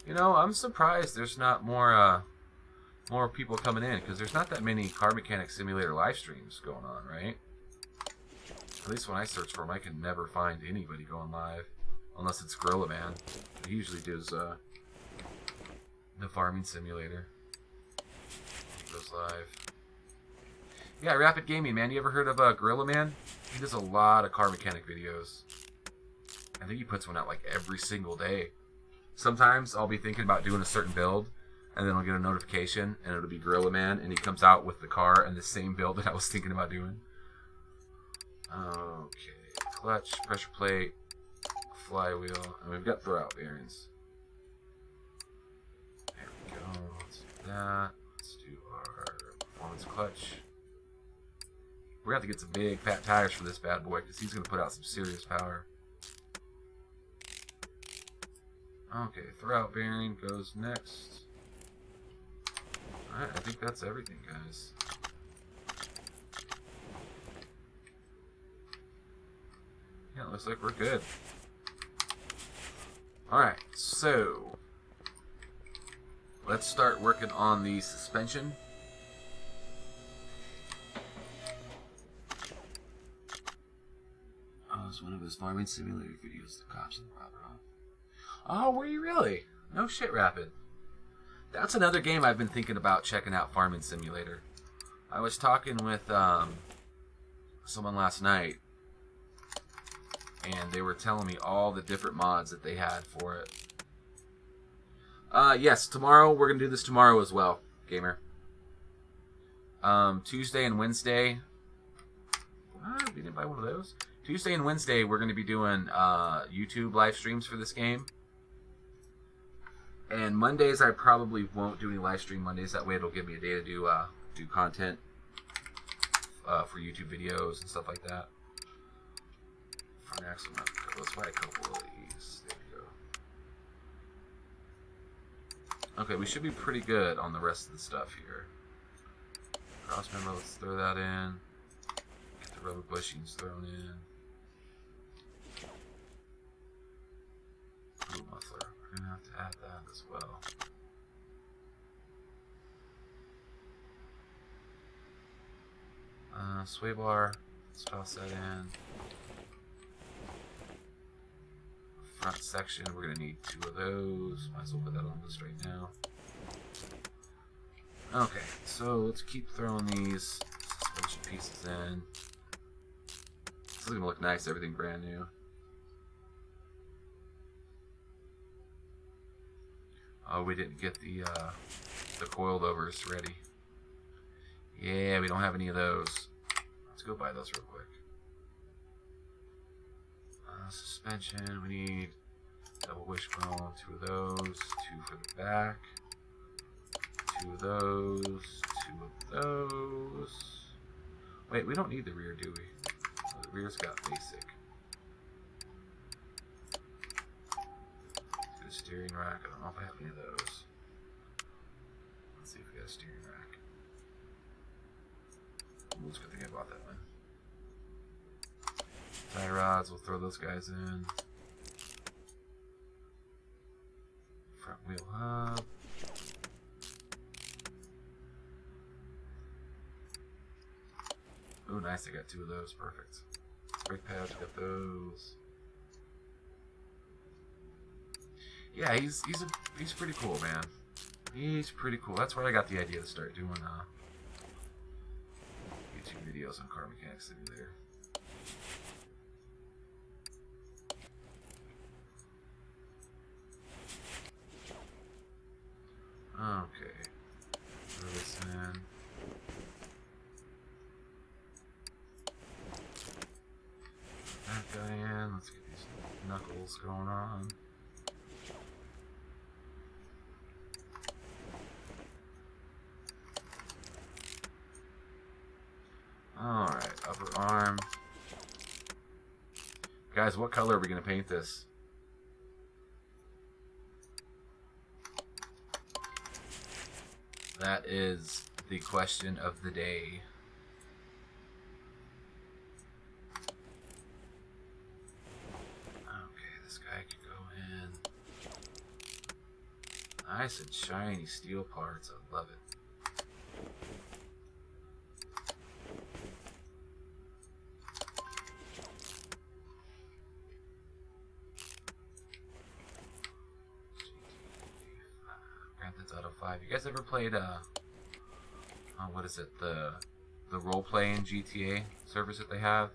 You know, I'm surprised there's not more people coming in, because there's not that many Car Mechanic Simulator live streams going on, right? At least when I search for them, I can never find anybody going live, unless it's Gorilla Man. He usually does the farming simulator. He goes live. Yeah, Rapid Gaming, man. You ever heard of Gorilla Man? He does a lot of car mechanic videos. I think he puts one out like every single day. Sometimes I'll be thinking about doing a certain build, and then I'll get a notification, and it'll be Gorilla Man, and he comes out with the car and the same build that I was thinking about doing. Okay, clutch, pressure plate, flywheel, and we've got throwout bearings. There we go. Let's do that. Let's do our performance clutch. We're going to have to get some big fat tires for this bad boy, because he's going to put out some serious power. Okay, throwout bearing goes next. Alright, I think that's everything, guys. Yeah, it looks like we're good. Alright, so let's start working on the suspension. Oh, it's one of his farming simulator videos, the cops and Robert off. Oh, were you really? No shit, Rapid. That's another game I've been thinking about checking out, Farming Simulator. I was talking with someone last night, and they were telling me all the different mods that they had for it. Yes, tomorrow, we're going to do this tomorrow as well, gamer. Tuesday and Wednesday. What? We didn't buy one of those? Tuesday and Wednesday, we're going to be doing YouTube live streams for this game. And Mondays, I probably won't do any live stream Mondays. That way, it'll give me a day to do content for YouTube videos and stuff like that. For next one, let's buy a couple of these. There we go. Okay, we should be pretty good on the rest of the stuff here. Cross member, let's throw that in. Get the rubber bushings thrown in. Ooh, muffler. We're going to have to add that as well. Sway bar. Let's toss that in. Front section, we're going to need 2 of those. Might as well put that on this right now. Okay, so let's keep throwing these suspension pieces in. This is going to look nice, everything brand new. Oh, we didn't get the coilovers ready. Yeah, we don't have any of those. Let's go buy those real quick. Suspension, we need double wishbone, 2 of those, 2 for the back, 2 of those, 2 of those. Wait, we don't need the rear, do we? Oh, the rear's got basic. Let's get a steering rack. I don't know if I have any of those. Let's see if we got a steering rack. Ooh, it's a good thing I bought that one. Tie rods, we'll throw those guys in. Front wheel hub. Oh, nice, I got 2 of those, perfect. Brake pads, got those. Yeah, he's pretty cool, man. He's pretty cool. That's where I got the idea to start doing YouTube videos on Car Mechanic Simulator. Okay. throw this in. That guy in. Let's get these knuckles going on. Alright, upper arm. Guys, what color are we going to paint this? That is the question of the day. Okay, this guy can go in. Nice and shiny steel parts. I love it. Grand Theft Auto 5. You guys ever played what is it? The role-playing GTA servers that they have?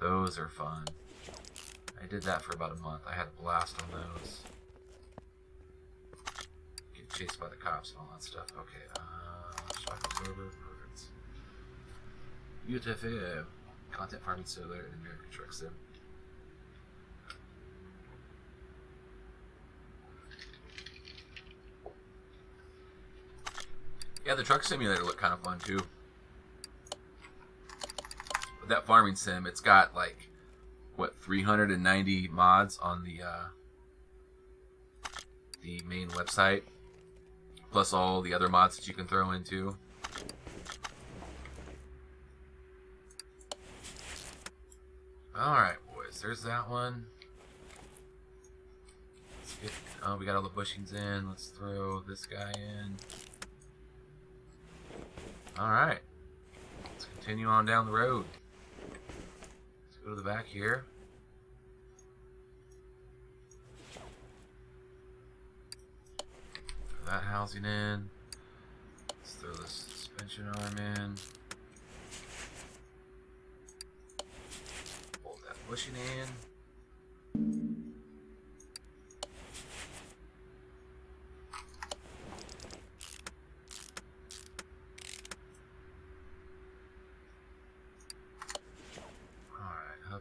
Those are fun. I did that for about a month. I had a blast on those. Get chased by the cops and all that stuff. Okay, shock absorber, perfect. UTF-8, content farming solar and American Truck Sim. Yeah, the truck simulator looked kind of fun too. But that farming sim, it's got like, what, 390 mods on the main website, plus all the other mods that you can throw into. Alright, boys, there's that one. Let's get, we got all the bushings in. Let's throw this guy in. Alright, let's continue on down the road. Let's go to the back here. Throw that housing in. Let's throw the suspension arm in. Fold that bushing in.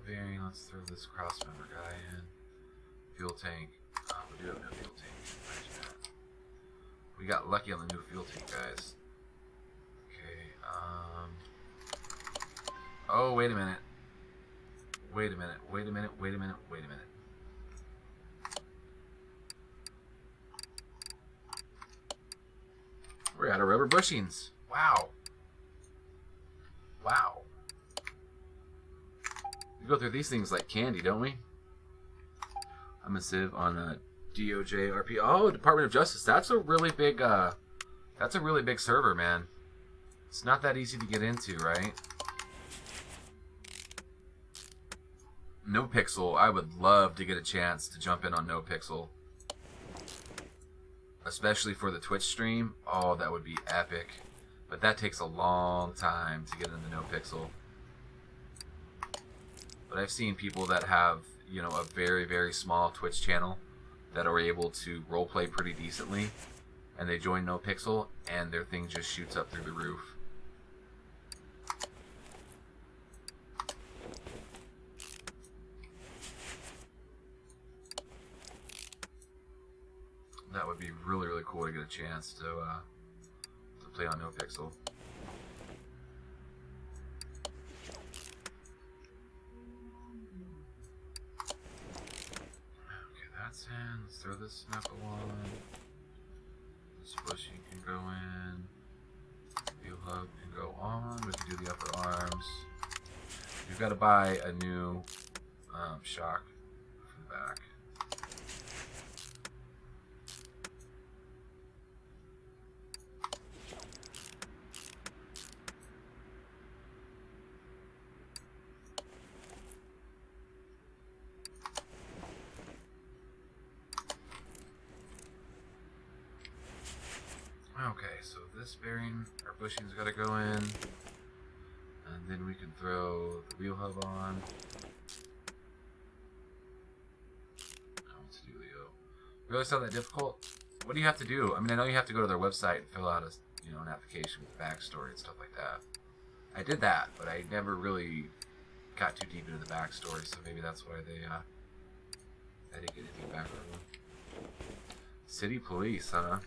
Bearing, let's throw this cross member guy in. Fuel tank. We do have no fuel tank. We got lucky on the new fuel tank, guys. Okay, oh, wait a minute. Wait a minute. Wait a minute. Wait a minute. Wait a minute. We're out of rubber bushings. Wow. Wow. We go through these things like candy, don't we? I'm a Civ on a DOJ RP. Oh, Department of Justice. That's a really big server, man. It's not that easy to get into, right? NoPixel. I would love to get a chance to jump in on NoPixel, especially for the Twitch stream. Oh, that would be epic. But that takes a long time to get into NoPixel. But I've seen people that have, you know, a very, very small Twitch channel that are able to roleplay pretty decently, and they join NoPixel, and their thing just shoots up through the roof. That would be really, really cool to get a chance to play on NoPixel. That's in. Let's throw this knuckle on. This bushing can go in. Wheel hub can go on. We can do the upper arms. We've got to buy a new shock for the back. Okay, so this bearing, our bushing's got to go in, and then we can throw the wheel hub on. What's Delio? Really, it's not that difficult. What do you have to do? I mean, I know you have to go to their website and fill out a, you know, an application with backstory and stuff like that. I did that, but I never really got too deep into the backstory, so maybe that's why I didn't get anything back from them. City police, huh?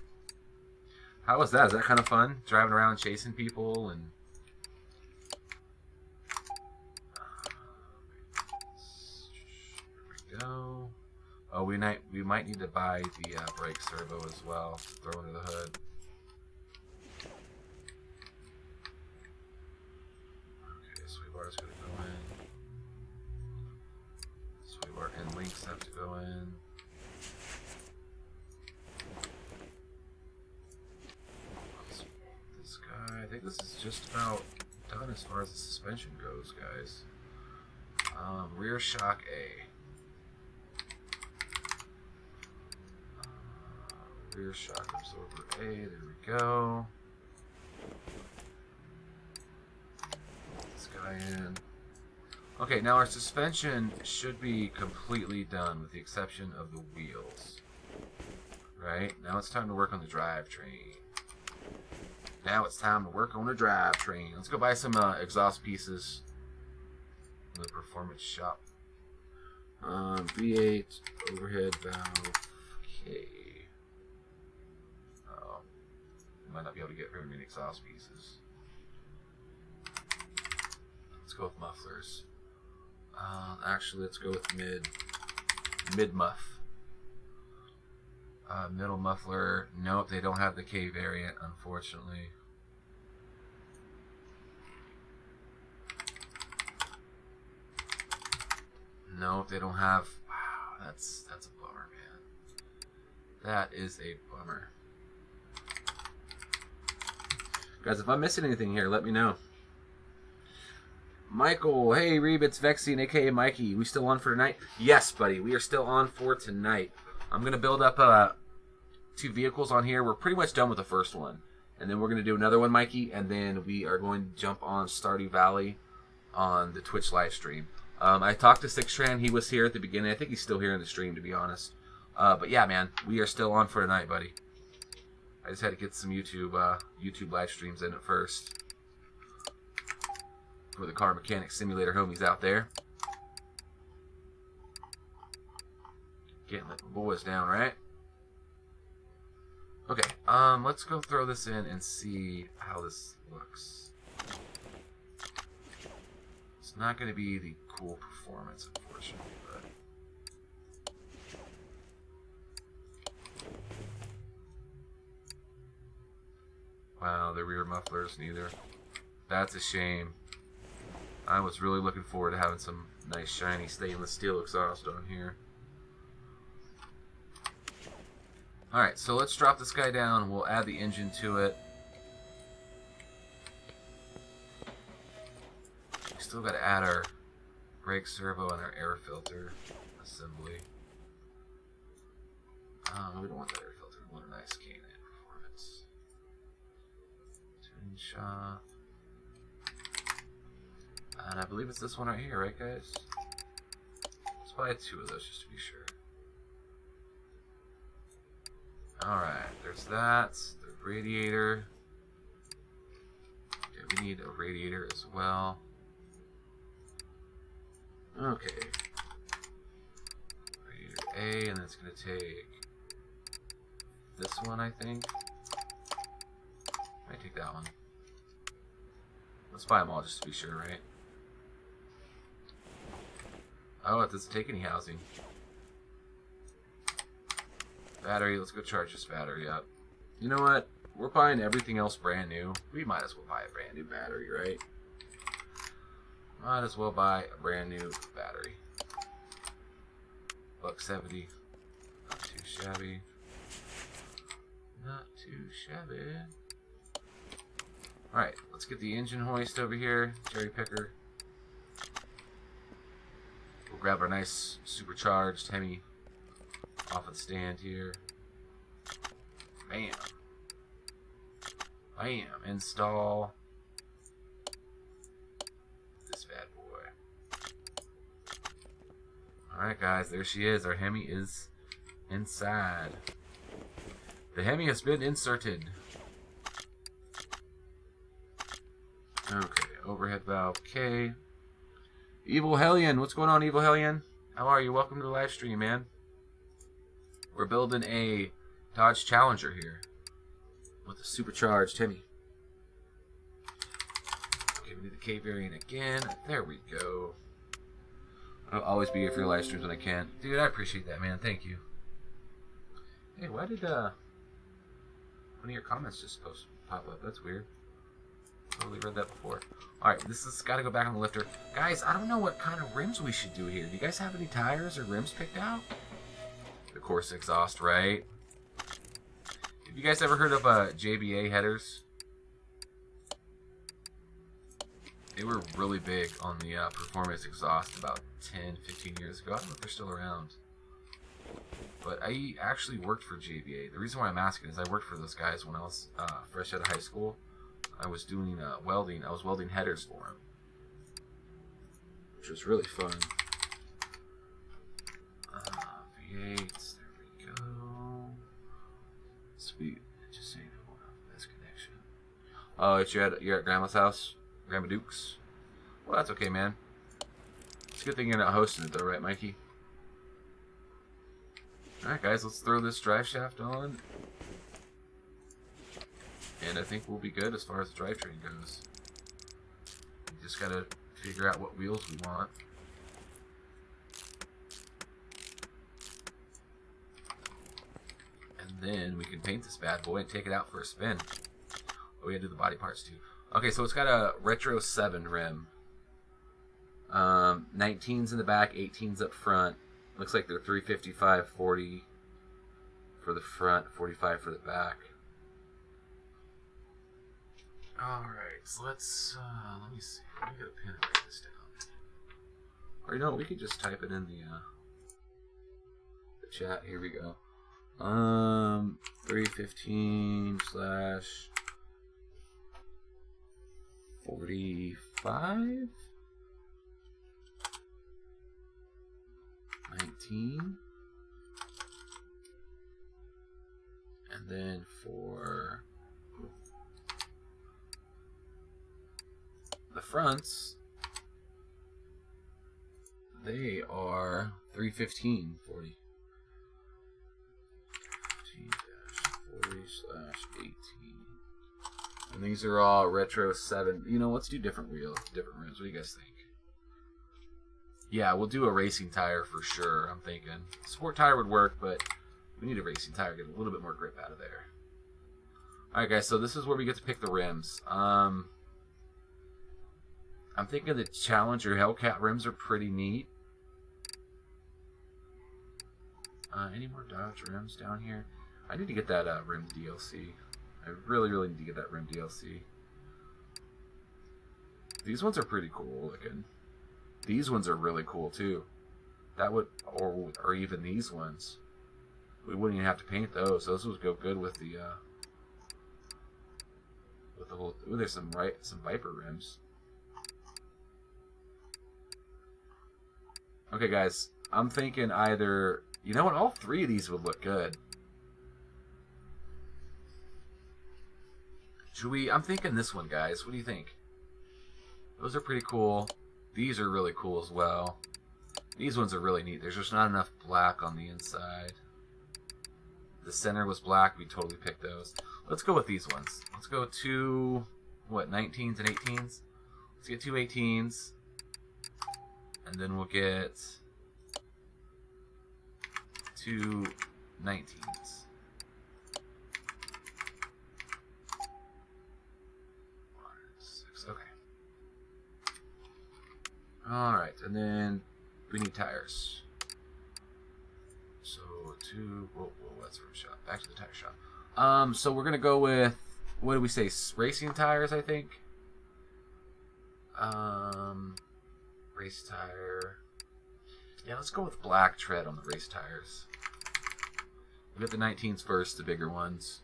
How was that? Is that kind of fun? Driving around chasing people and... There we go. Oh, we might need to buy the brake servo as well. Throw under the hood. Okay, Sweetwater's gonna go in. Sweetwater and Links have to go in. This guy, I think this is just about done as far as the suspension goes, guys. Rear shock A. Rear shock absorber A, there we go. This guy in. Okay, now our suspension should be completely done with the exception of the wheels. Right? Now it's time to work on the drivetrain. Now it's time to work on the drivetrain. Let's go buy some exhaust pieces in the performance shop. V8 overhead valve K. Might not be able to get very many exhaust pieces. Let's go with mufflers. Actually, let's go with mid muff. Middle muffler. Nope, they don't have the K variant, unfortunately. Nope, they don't have. Wow, that's a bummer, man. That is a bummer. Guys, if I'm missing anything here, let me know. Michael, hey Reeb, it's Vexine, aka Mikey. We still on for tonight? Yes, buddy, we are still on for tonight. I'm gonna build up 2 vehicles on here. We're pretty much done with the first one, and then we're gonna do another one, Mikey, and then we are going to jump on Stardew Valley on the Twitch live stream. I talked to Sixtran. He was here at the beginning. I think he's still here in the stream, to be honest. But yeah, man, we are still on for tonight, buddy. I just had to get some YouTube live streams in at first. For the Car Mechanic Simulator homies out there. Getting the boys down, right? Okay, let's go throw this in and see how this looks. It's not going to be the cool performance, unfortunately, but... Wow, the rear mufflers, neither. That's a shame. I was really looking forward to having some nice shiny stainless steel exhaust on here. Alright, so let's drop this guy down. We'll add the engine to it. We still got to add our brake servo and our air filter assembly. We don't want that air filter. We want a nice K&N performance. Tuning shop. And I believe it's this one right here, right, guys? Let's buy 2 of those just to be sure. Alright, there's that. The radiator. Okay, we need a radiator as well. Okay. Radiator A, and that's going to take this one, I think. Might take that one. Let's buy them all just to be sure, right? Oh, it doesn't take any housing. Battery, let's go charge this battery up. You know what? We're buying everything else brand new. We might as well buy a brand new battery, right? Might as well buy a brand new battery. $1.70. Not too shabby. Not too shabby. Alright, let's get the engine hoist over here. Cherry picker. We'll grab our nice supercharged Hemi off of the stand here. Bam. Bam. Install this bad boy. Alright guys, there she is. Our Hemi is inside. The Hemi has been inserted. Okay, overhead valve K. Evil Hellion, what's going on, Evil Hellion? How are you? Welcome to the live stream, man. We're building a Dodge Challenger here with a supercharged Hemi. Okay, we need the K variant again. There we go. I'll always be here for your live streams when I can. Dude, I appreciate that, man. Thank you. Hey, why did one of your comments just pop up? That's weird. Totally read that before. Alright, this has got to go back on the lifter. Guys, I don't know what kind of rims we should do here. Do you guys have any tires or rims picked out? The Corsa exhaust, right? Have you guys ever heard of JBA headers? They were really big on the performance exhaust about 10, 15 years ago. I don't know if they're still around. But I actually worked for JBA. The reason why I'm asking is I worked for those guys when I was fresh out of high school. I was doing welding. I was welding headers for them, which was really fun. V8s, there we go. Sweet. Just saying, best connection. Oh, you're at Grandma's house, Grandma Duke's. Well, that's okay, man. It's a good thing you're not hosting it, though, right, Mikey? All right, guys, let's throw this drive shaft on. And I think we'll be good as far as the drivetrain goes. We just gotta figure out what wheels we want. And then we can paint this bad boy and take it out for a spin. Oh, we gotta do the body parts too. Okay, so it's got a Retro 7 rim. 19s in the back, 18s up front. Looks like they're 355, 40 for the front, 45 for the back. Alright, so let's, let me see. Let me get a pen and write this down. Or, you know, we could just type it in the chat. Here we go. 315 slash 45? 19. And then for the fronts, they are 315 40. 40 slash 18. And these are all Retro 7. You know, let's do different wheels, different rims. What do you guys think? Yeah, we'll do a racing tire for sure, I'm thinking. Sport tire would work, but we need a racing tire to get a little bit more grip out of there. Alright, guys, so this is where we get to pick the rims. I'm thinking the Challenger Hellcat rims are pretty neat. Any more Dodge rims down here? I need to get that rim DLC. I really, really need to get that rim DLC. These ones are pretty cool looking. These ones are really cool too. That would, or even these ones. We wouldn't even have to paint those. Those would go good with the whole. Ooh, there's some Viper rims. Okay, guys, I'm thinking either. You know what? All three of these would look good. Should we? I'm thinking this one, guys. What do you think? Those are pretty cool. These are really cool as well. These ones are really neat. There's just not enough black on the inside. The center was black. We totally picked those. Let's go with these ones. Let's go to, what, 19s and 18s? Let's get two 18s. And then we'll get two 19s. Okay. Alright, and then we need tires. So whoa, that's from shop. Back to the tire shop. So we're gonna go with, what do we say? Racing tires, I think. Race tire. Yeah, let's go with black tread on the race tires. We'll get the 19s first, the bigger ones.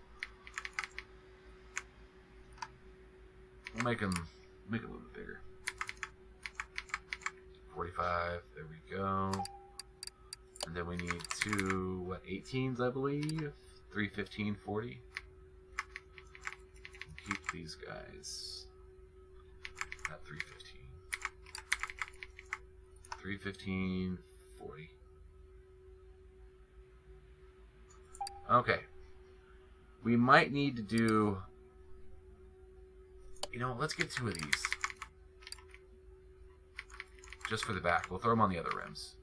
We'll make them a little bit bigger. 45, there we go. And then we need two, what, 18s, I believe? 315, 40. Keep these guys. At 315. 315, 40. Okay. We might need to do... You know, let's get 2 of these. Just for the back. We'll throw them on the other rims.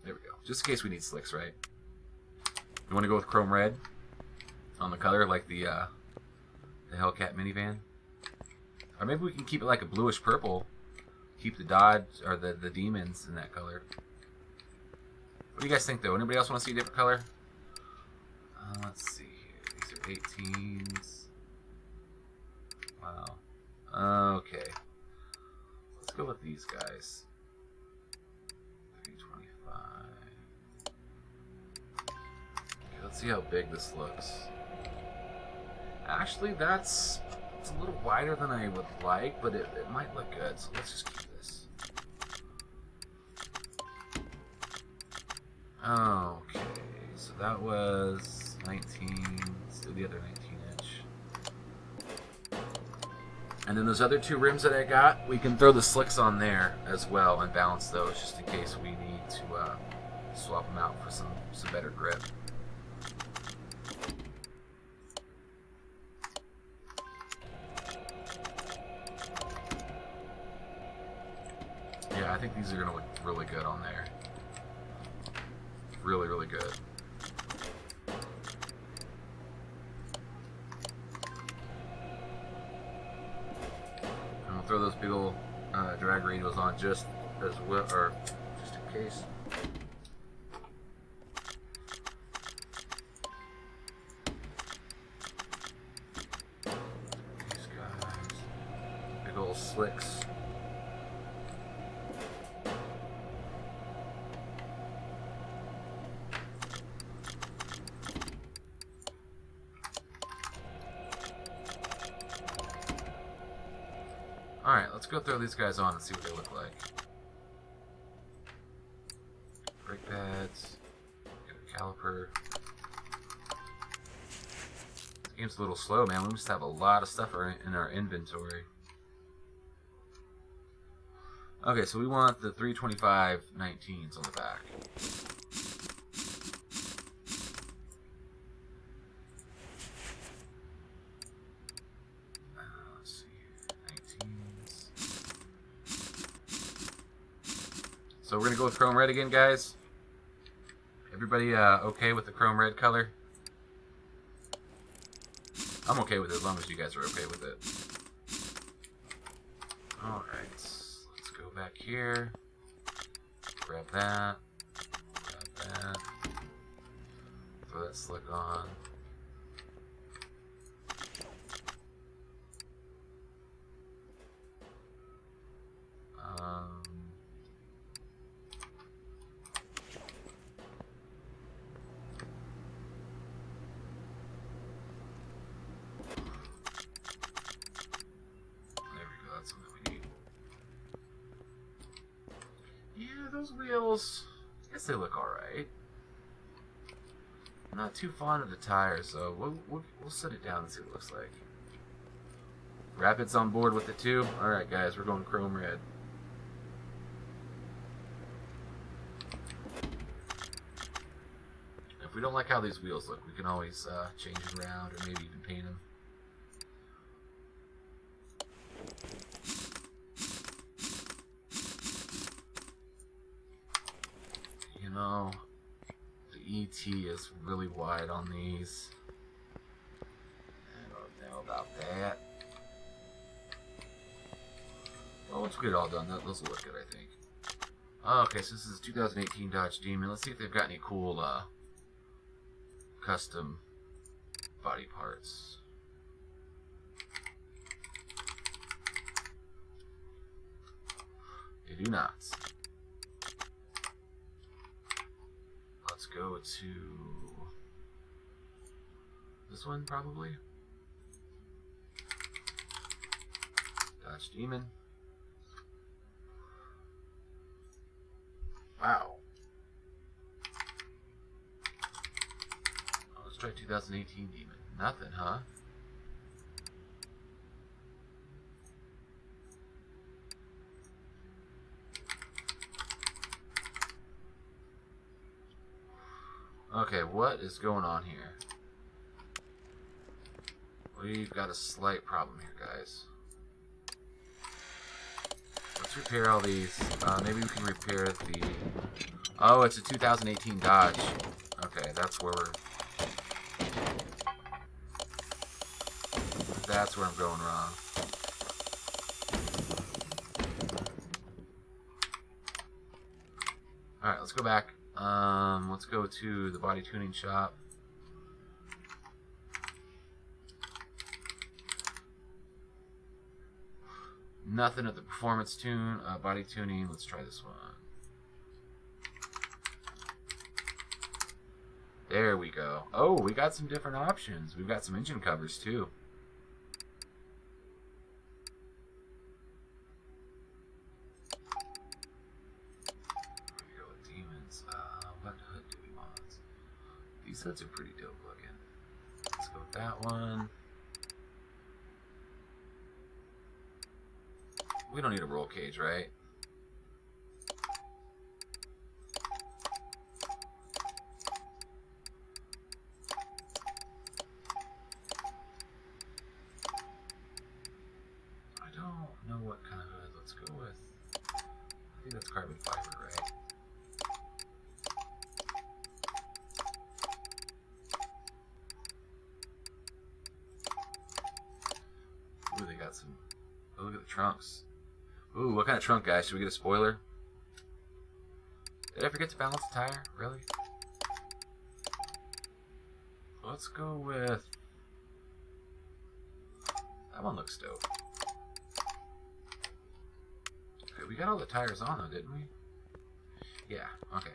There we go. Just in case we need slicks, right? You want to go with chrome red on the color, like the Hellcat minivan? Or maybe we can keep it like a bluish purple. Keep the Dodge, or the Demons in that color. What do you guys think, though? Anybody else want to see a different color? Let's see here. These are 18s. Wow. Okay. Let's go with these guys. 325. Okay, let's see how big this looks. Actually, it's a little wider than I would like, but it might look good, so let's just keep this. Okay, so that was 19, let's do the other 19-inch. And then those other 2 rims that I got, we can throw the slicks on there as well and balance those just in case we need to swap them out for some better grip. Yeah, I think these are going to look really good on there. Really, really good. And we'll throw those big old drag radials on just as well, or just in case. These guys, big old slicks. Alright, let's go throw these guys on and see what they look like. Brake pads. Get a caliper. This game's a little slow, man. We just have a lot of stuff in our inventory. Okay, so we want the 325 19s on the back. So we're going to go with chrome red again, guys. Everybody okay with the chrome red color? I'm okay with it as long as you guys are okay with it. Alright, let's go back here. Grab that. Grab that. Throw that slick on. Those wheels, I guess they look alright. I'm not too fond of the tires, so we'll set it down and see what it looks like. Rapid's on board with it too. Alright guys, we're going chrome red. If we don't like how these wheels look, we can always change it around or maybe even paint them. You know, the ET is really wide on these. I don't know about that. Well, once we get it all done, those will look good, I think. Okay, so this is 2018 Dodge Demon. Let's see if they've got any cool custom body parts. They do not. Let's go to this one, probably. Dodge Demon. Wow. Oh, let's try 2018 Demon. Nothing, huh? Okay, what is going on here? We've got a slight problem here, guys. Let's repair all these. Maybe we can repair the... Oh, it's a 2018 Dodge. Okay, that's where we're... That's where I'm going wrong. Alright, let's go back. Let's go to the body tuning shop. Nothing at the performance tune, body tuning. Let's try this one. There we go. Oh, we got some different options. We've got some engine covers too. Here we go with demons. What hood do we want? These hoods are pretty dope looking. Let's go with that one. We don't need a roll cage, right? I don't know what kind of hood. Let's go with... I think that's carbon fiber, right? Ooh, they got some... Oh, look at the trunks. Ooh, what kind of trunk, guys? Should we get a spoiler? Did I forget to balance the tire? Really? Let's go with... That one looks dope. Okay, we got all the tires on though, didn't we? Yeah, okay.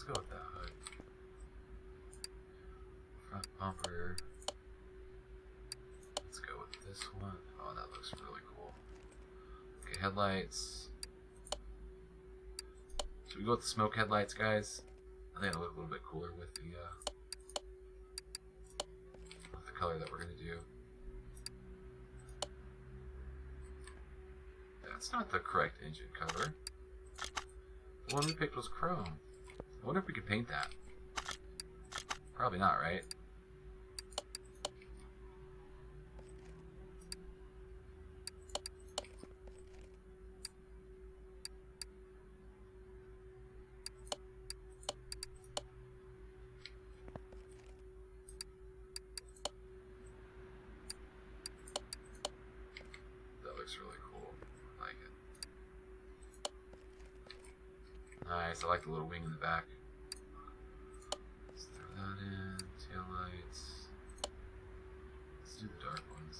Go with that hood. Front bumper. Let's go with this one. Oh, that looks really cool. Okay, headlights. Should we go with the smoke headlights, guys? I think it'll look a little bit cooler with the color that we're gonna do. That's not the correct engine cover. The one we picked was chrome. I wonder if we could paint that. Probably not, right? That looks really cool. I like it. Nice, I like the little wing in the back. Let's throw that in. Tail lights. Let's do the dark ones.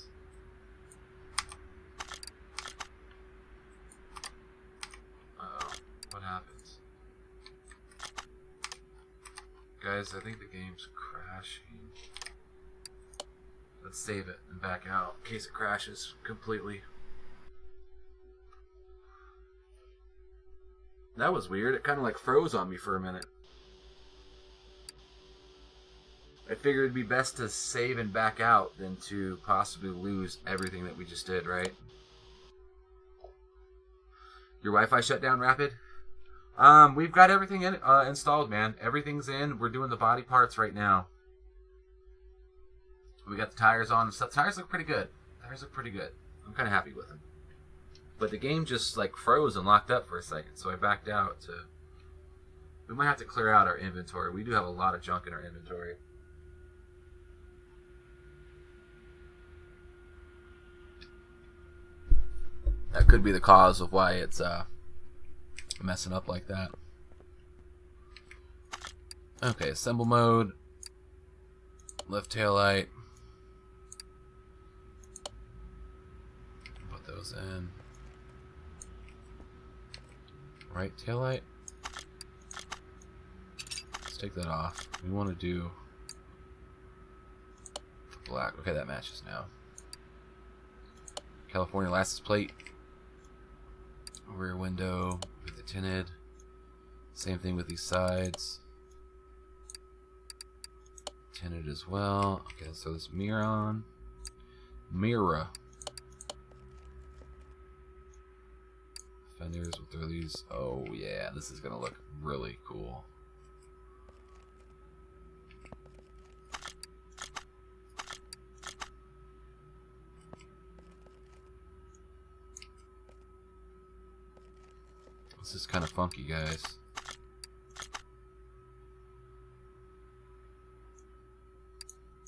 Uh-oh. What happens? Guys, I think the game's crashing. Let's save it and back out in case it crashes completely. That was weird. It kind of like froze on me for a minute. I figured it'd be best to save and back out than to possibly lose everything that we just did, right? Your Wi-Fi shut down, Rapid? We've got everything installed, man. Everything's in. We're doing the body parts right now. We got the tires on and stuff. Tires look pretty good. Tires look pretty good. I'm kind of happy with them. But the game just like froze and locked up for a second, so I backed out to... We might have to clear out our inventory. We do have a lot of junk in our inventory. That could be the cause of why it's messing up like that. Okay, assemble mode. Left tail light. Put those in. Right tail light. Let's take that off. We want to do black. Okay, that matches now. California license plate. Rear window with the tinted. Same thing with these sides. tinted as well. Okay, so this mirror on. Mirror. Fenders with these. Oh yeah, this is gonna look really cool. This is kind of funky, guys.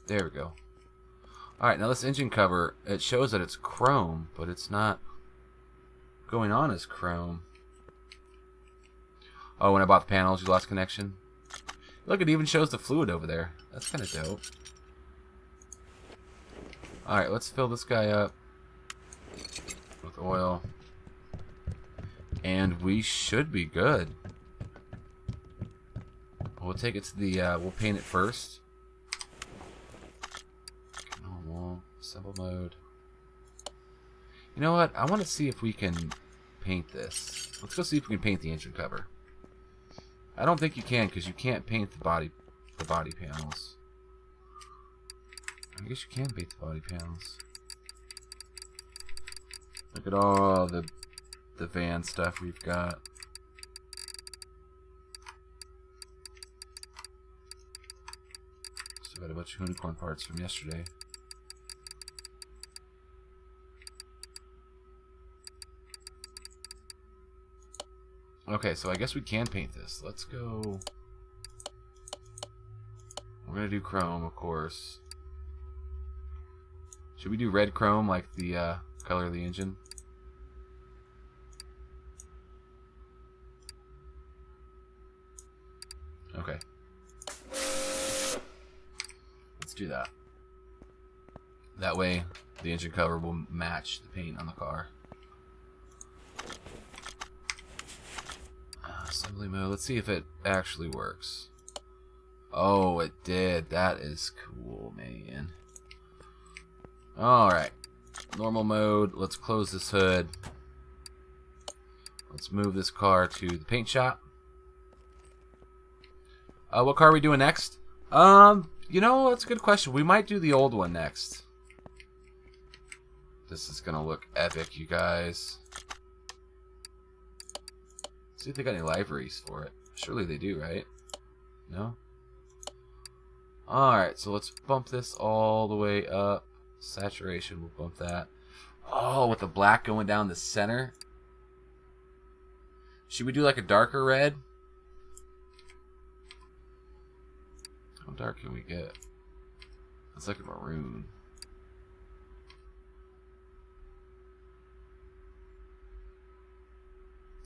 There we go. Alright, now this engine cover, it shows that it's chrome, but it's not going on as chrome. Oh, when I bought the panels, you lost connection? Look, it even shows the fluid over there. That's kind of dope. Alright, let's fill this guy up with oil. And we should be good. We'll take it to the, we'll paint it first. Normal, simple mode. You know what? I want to see if we can paint this. Let's go see if we can paint the engine cover. I don't think you can, because you can't paint the body panels. I guess you can paint the body panels. Look at all the van stuff we've got. Still got a bunch of unicorn parts from yesterday. Okay, so I guess we can paint this. Let's go. We're gonna do chrome, of course. Should we do red chrome like the color of the engine? Okay. Let's do that. That way, the engine cover will match the paint on the car. Assembly mode. Let's see if it actually works. Oh, it did. That is cool, man. Alright. Normal mode. Let's close this hood. Let's move this car to the paint shop. What car are we doing next? You know, that's a good question. We might do the old one next. This is gonna look epic, you guys. See if they got any liveries for it. Surely they do, right? No? Alright, so let's bump this all the way up. Saturation, we'll bump that. Oh, with the black going down the center. Should we do like a darker red? How dark can we get? It's like a maroon.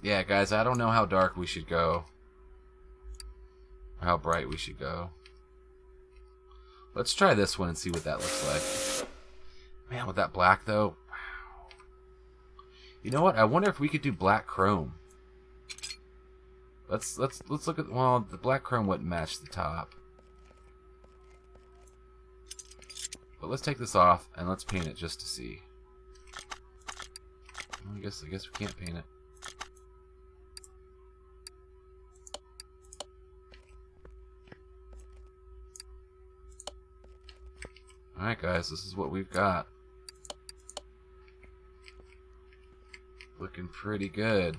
Yeah, guys, I don't know how dark we should go. Or how bright we should go. Let's try this one and see what that looks like. Man, with that black, though. Wow. You know what? I wonder if we could do black chrome. Let's look at... Well, the black chrome wouldn't match the top. But let's take this off and let's paint it just to see. I guess we can't paint it. Alright guys, this is what we've got. Looking pretty good.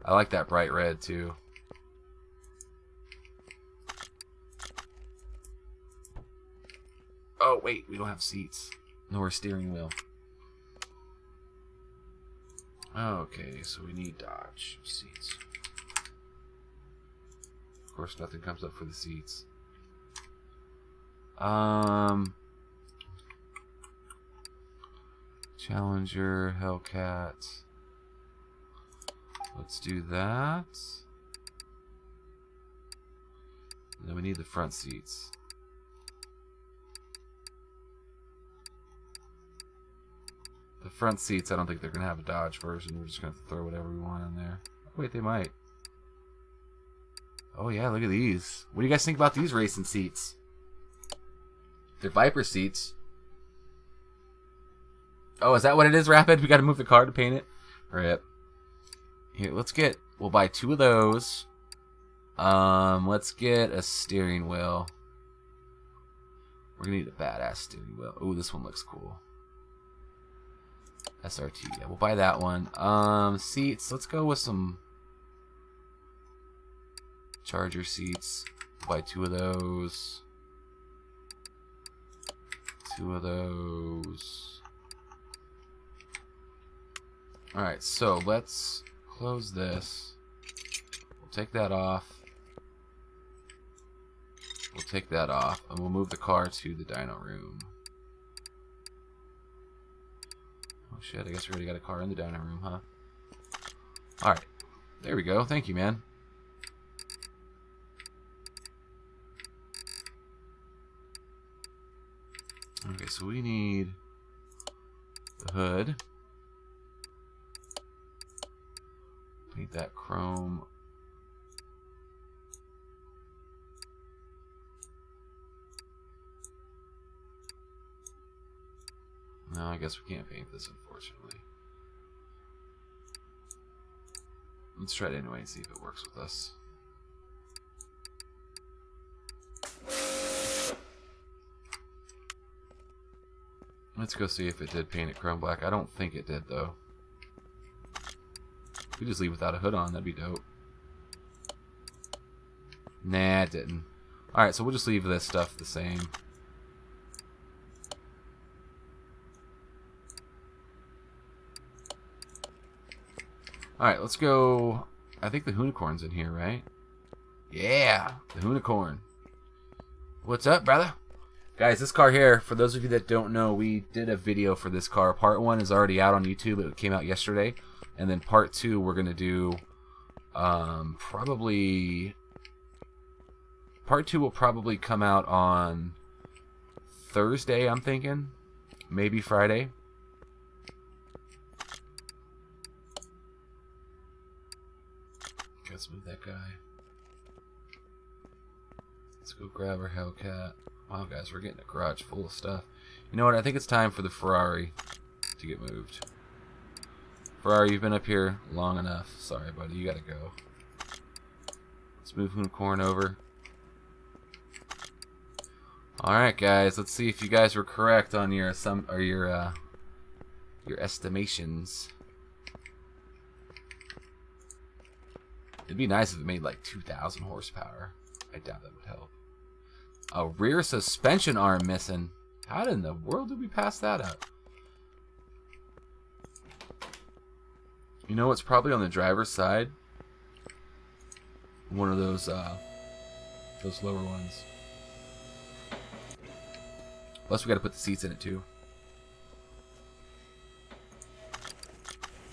I like that bright red too. Oh wait, we don't have seats. Nor a steering wheel. Okay, so we need Dodge seats. Of course nothing comes up for the seats. Challenger, Hellcat. Let's do that. And then we need the front seats. The front seats, I don't think they're going to have a Dodge version. We're just going to throw whatever we want in there. Oh, wait, they might. Oh, yeah, look at these. What do you guys think about these racing seats? They're Viper seats. Oh, is that what it is, Rapid? We got to move the car to paint it? Rip. Here, we'll buy 2 of those. Let's get a steering wheel. We're gonna need a badass steering wheel. Oh, this one looks cool. SRT. Yeah, we'll buy that one. Seats. Let's go with some Charger seats. Buy 2 of those. 2 of those. Alright, so let's close this. We'll take that off. We'll take that off, and we'll move the car to the dyno room. Oh shit, I guess we already got a car in the dyno room, huh? Alright, there we go. Thank you, man. Okay, so we need the hood. Need that chrome. No, I guess we can't paint this, unfortunately. Let's try it anyway and see if it works with us. Let's go see if it did paint it chrome black. I don't think it did, though. If we just leave without a hood on, that'd be dope. Nah, it didn't. Alright, so we'll just leave this stuff the same. Alright, let's go. I think the Hoonicorn's in here, right? Yeah, the Hoonicorn. What's up, brother? Guys, this car here, for those of you that don't know, we did a video for this car. Part 1 is already out on YouTube. It came out yesterday. And then Part 2, we're going to do probably... Part 2 will probably come out on Thursday, I'm thinking. Maybe Friday. Let's move that guy. Let's go grab our Hellcat. Wow, guys, we're getting a garage full of stuff. You know what? I think it's time for the Ferrari to get moved. Ferrari, you've been up here long enough. Sorry, buddy. You gotta go. Let's move Hoonicorn over. Alright, guys. Let's see if you guys were correct on your estimations. It'd be nice if it made like 2,000 horsepower. I doubt that would help. A rear suspension arm missing. How in the world did we pass that up? You know what's probably on the driver's side? One of those lower ones. Plus we gotta put the seats in it too.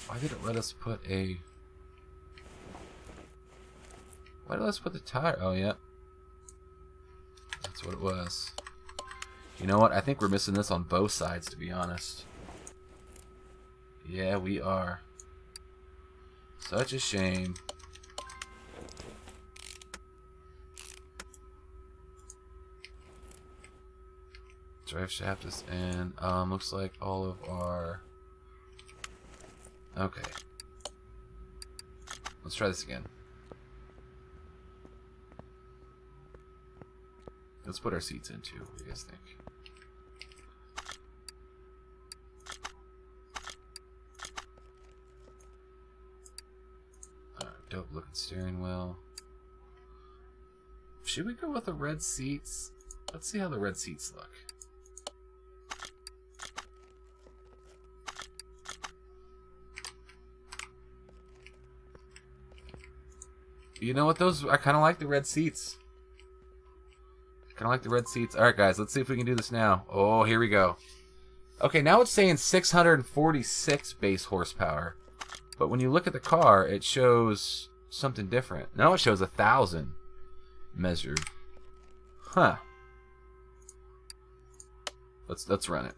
Why did it let us put a... Why did it let us put the tire? Oh, yeah. That's what it was. You know what? I think we're missing this on both sides, to be honest. Yeah, we are. Such a shame. Drive shaft is in. Looks like all of our... Okay. Let's try this again. Let's put our seats in too. What do you guys think? Alright, dope looking steering wheel. Should we go with the red seats? Let's see how the red seats look. You know what? Those I kind of like the red seats. Kind of like the red seats. All right, guys. Let's see if we can do this now. Oh, here we go. Okay, now it's saying 646 base horsepower, but when you look at the car, it shows something different. Now it shows 1,000 measured. Huh. Let's run it.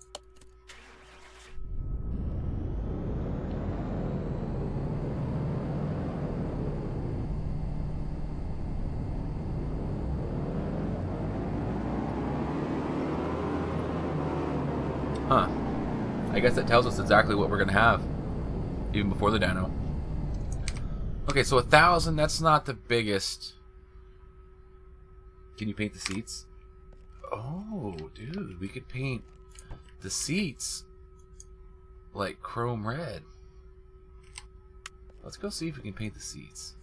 Huh. I guess that tells us exactly what we're going to have, even before the dyno. Okay, so 1,000, that's not the biggest. Can you paint the seats? Oh, dude, we could paint the seats like chrome red. Let's go see if we can paint the seats.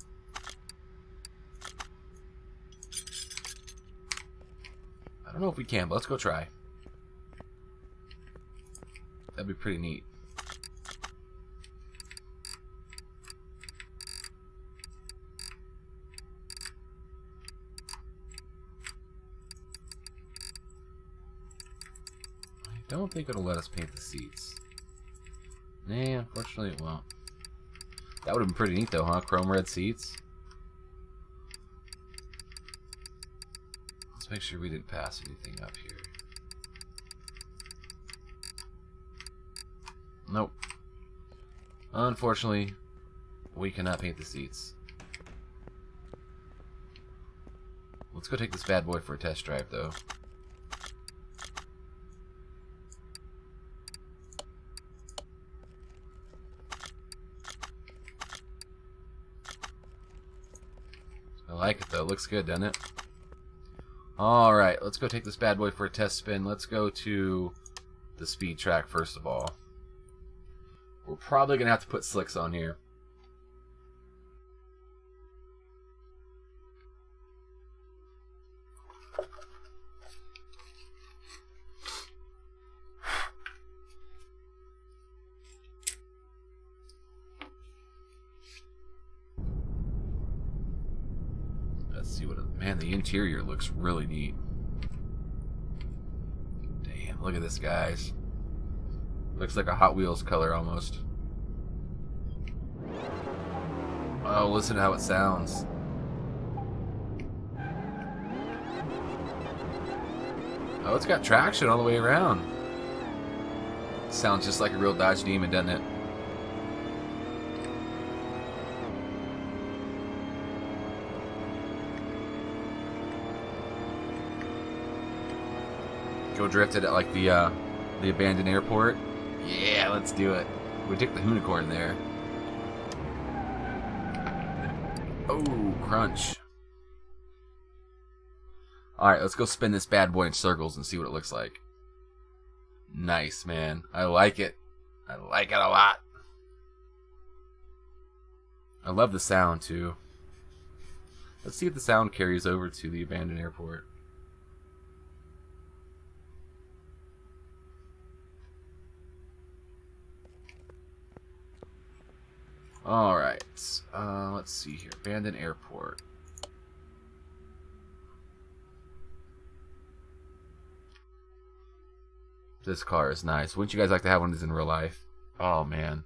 I don't know if we can, but let's go try. That'd be pretty neat. I don't think it'll let us paint the seats. Nah, unfortunately it won't. That would have been pretty neat though, huh? Chrome red seats. Let's make sure we didn't pass anything up here. Nope. Unfortunately, we cannot paint the seats. Let's go take this bad boy for a test drive though. I like it though. It looks good, doesn't it? Alright, let's go take this bad boy for a test spin. Let's go to the speed track first of all. We're probably going to have to put slicks on here. Let's see what... Man, the interior looks really neat. Damn, look at this, guys. Looks like a Hot Wheels color almost. Oh, listen to how it sounds. Oh, it's got traction all the way around. Sounds just like a real Dodge Demon, doesn't it? Go drift it at like the abandoned airport. Yeah, let's do it. We took the unicorn there. Oh, crunch. Alright, let's go spin this bad boy in circles and see what it looks like. Nice, man. I like it. I like it a lot. I love the sound, too. Let's see if the sound carries over to the abandoned airport. Alright, let's see here. Abandoned airport. This car is nice. Wouldn't you guys like to have one of these in real life? Oh, man.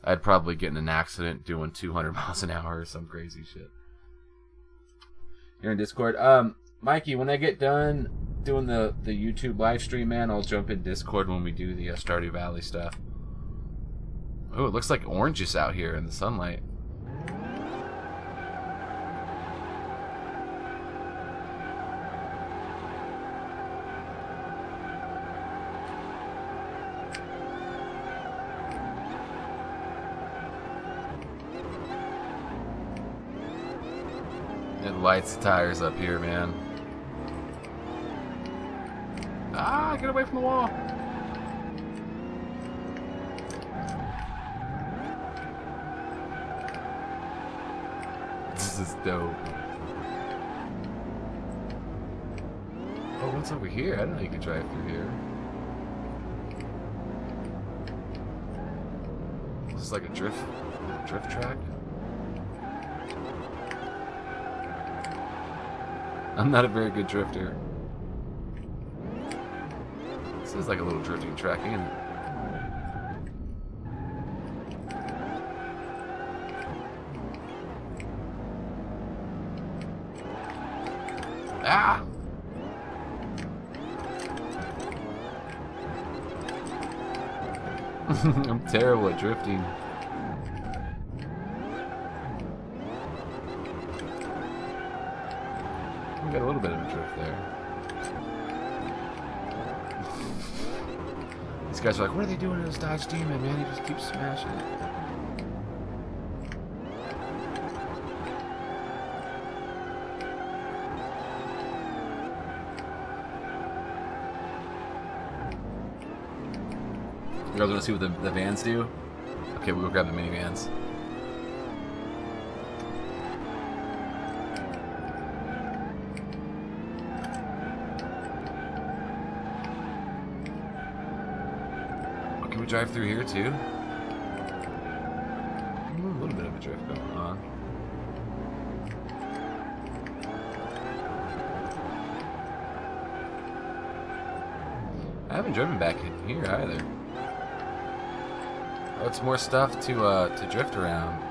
I'd probably get in an accident doing 200 miles an hour or some crazy shit. You're in Discord. Mikey, when I get done doing the YouTube live stream, man, I'll jump in Discord when we do the Stardew Valley stuff. Oh, it looks like oranges out here in the sunlight. It lights the tires up here, man. Ah, get away from the wall. This is dope. Oh, what's over here? I didn't know you could drive through here. This is like a drift track. I'm not a very good drifter. This is like a little drifting track, ain't it? Ah! I'm terrible at drifting. We got a little bit of a drift there. These guys are like, what are they doing to this Dodge Demon, man? He just keeps smashing it. You guys want to see what the vans do? Okay, we'll go grab the minivans. Oh, can we drive through here too? A little bit of a drift going on. I haven't driven back in here either. Oh, it's more stuff to drift around.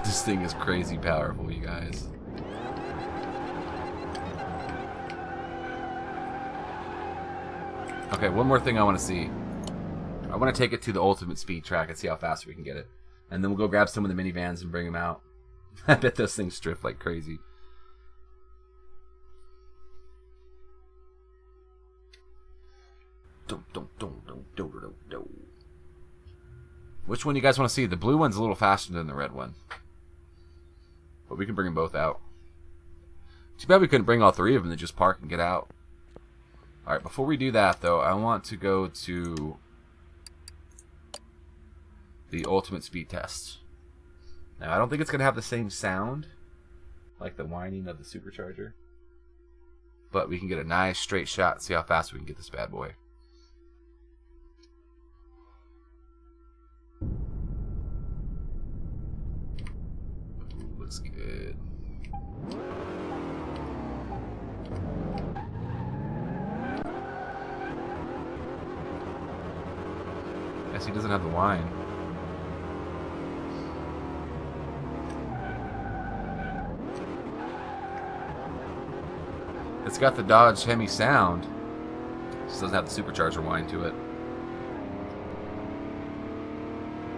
This thing is crazy powerful, you guys. Okay, one more thing I want to see. I want to take it to the ultimate speed track and see how fast we can get it. And then we'll go grab some of the minivans and bring them out. I bet those things drift like crazy. Which one do you guys want to see? The blue one's a little faster than the red one. But we can bring them both out. Too bad we couldn't bring all three of them to just park and get out. Alright, before we do that, though, I want to go to the ultimate speed test. Now, I don't think it's going to have the same sound like the whining of the supercharger. But we can get a nice straight shot and see how fast we can get this bad boy. Looks good. Guess he doesn't have the whine. It's got the Dodge Hemi sound. Just doesn't have the supercharger whine to it.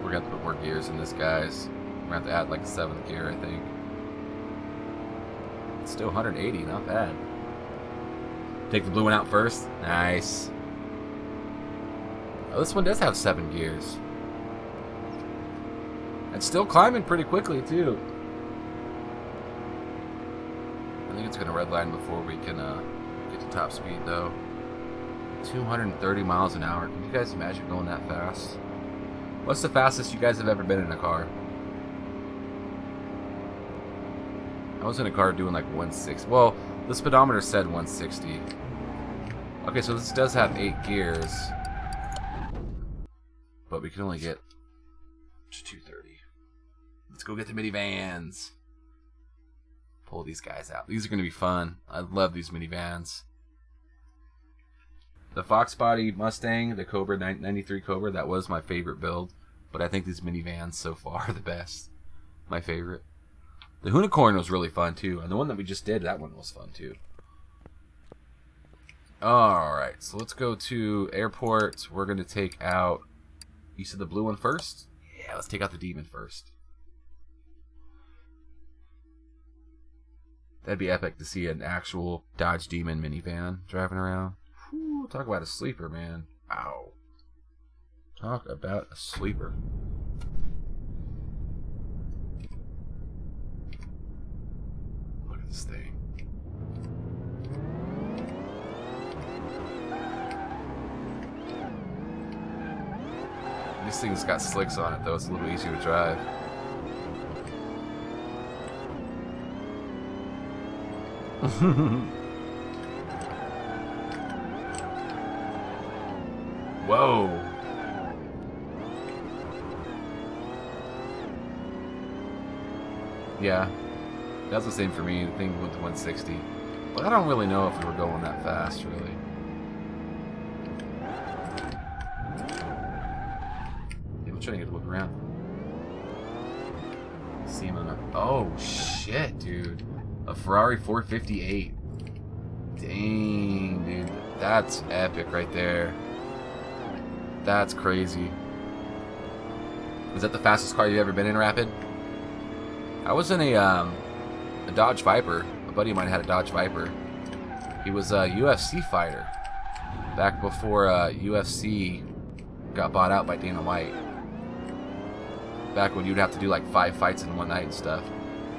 We're gonna have to put more gears in this, guys. We're gonna have to add like a 7th gear, I think. It's still 180, not bad. Take the blue one out first. Nice. Oh, this one does have 7 gears. It's still climbing pretty quickly, too. I think it's gonna redline before we can get to top speed, though. 230 miles an hour. Can you guys imagine going that fast? What's the fastest you guys have ever been in a car? I was in a car doing like 160. Well, the speedometer said 160. Okay, so this does have 8 gears. But we can only get to 230. Let's go get the minivans. Pull these guys out. These are going to be fun. I love these minivans. The Fox Body Mustang, the Cobra 93 Cobra, that was my favorite build. But I think these minivans so far are the best. My favorite. The Unicorn was really fun too. And the one that we just did, that one was fun too. Alright, so let's go to airport. We're going to take out... You said the blue one first? Yeah, let's take out the Demon first. That'd be epic to see an actual Dodge Demon minivan driving around. Whew, talk about a sleeper, man. Ow. Talk about a sleeper. Look at this thing. This thing's got slicks on it, though. It's a little easier to drive. Whoa. Yeah. That's the same for me. The thing went to 160. But I don't really know if we were going that fast, really. Yeah, I'm trying to get a look around. See him on a... Oh, shit, dude. A Ferrari 458. Dang, dude. That's epic right there. That's crazy. Is that the fastest car you've ever been in, Rapid? I was in a Dodge Viper. A buddy of mine had a Dodge Viper. He was a UFC fighter. Back before UFC got bought out by Dana White. Back when you'd have to do like 5 fights in one night and stuff.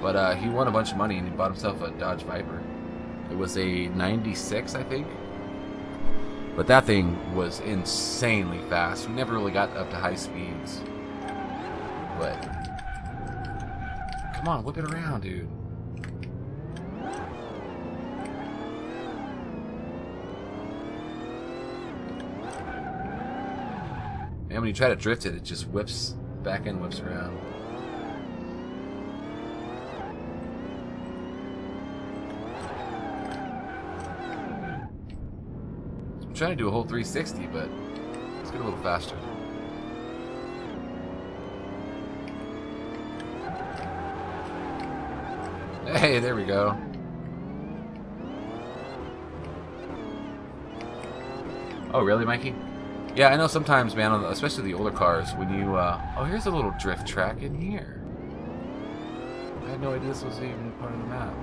But he won a bunch of money and he bought himself a Dodge Viper. It was a 96, I think. But that thing was insanely fast. We never really got up to high speeds. But come on, whip it around, dude. And when you try to drift it, it just whips back and whips around. I'm trying to do a whole 360, but let's get a little faster. Hey, there we go. Oh, really, Mikey? Yeah, I know sometimes, man, especially the older cars, when you, oh, here's a little drift track in here. I had no idea this was even part of the map.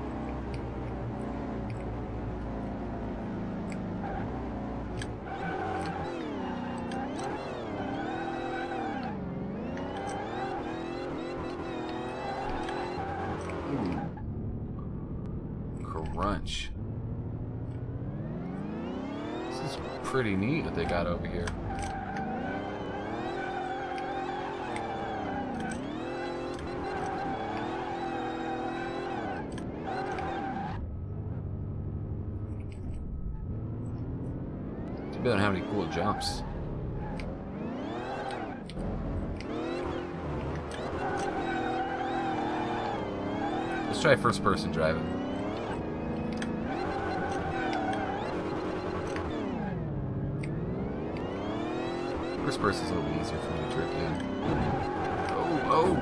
Crunch. This is pretty neat what they got over here. Too bad I don't have any cool jumps. Let's try first person driving. First person's a little bit easier for me to drift in. Oh!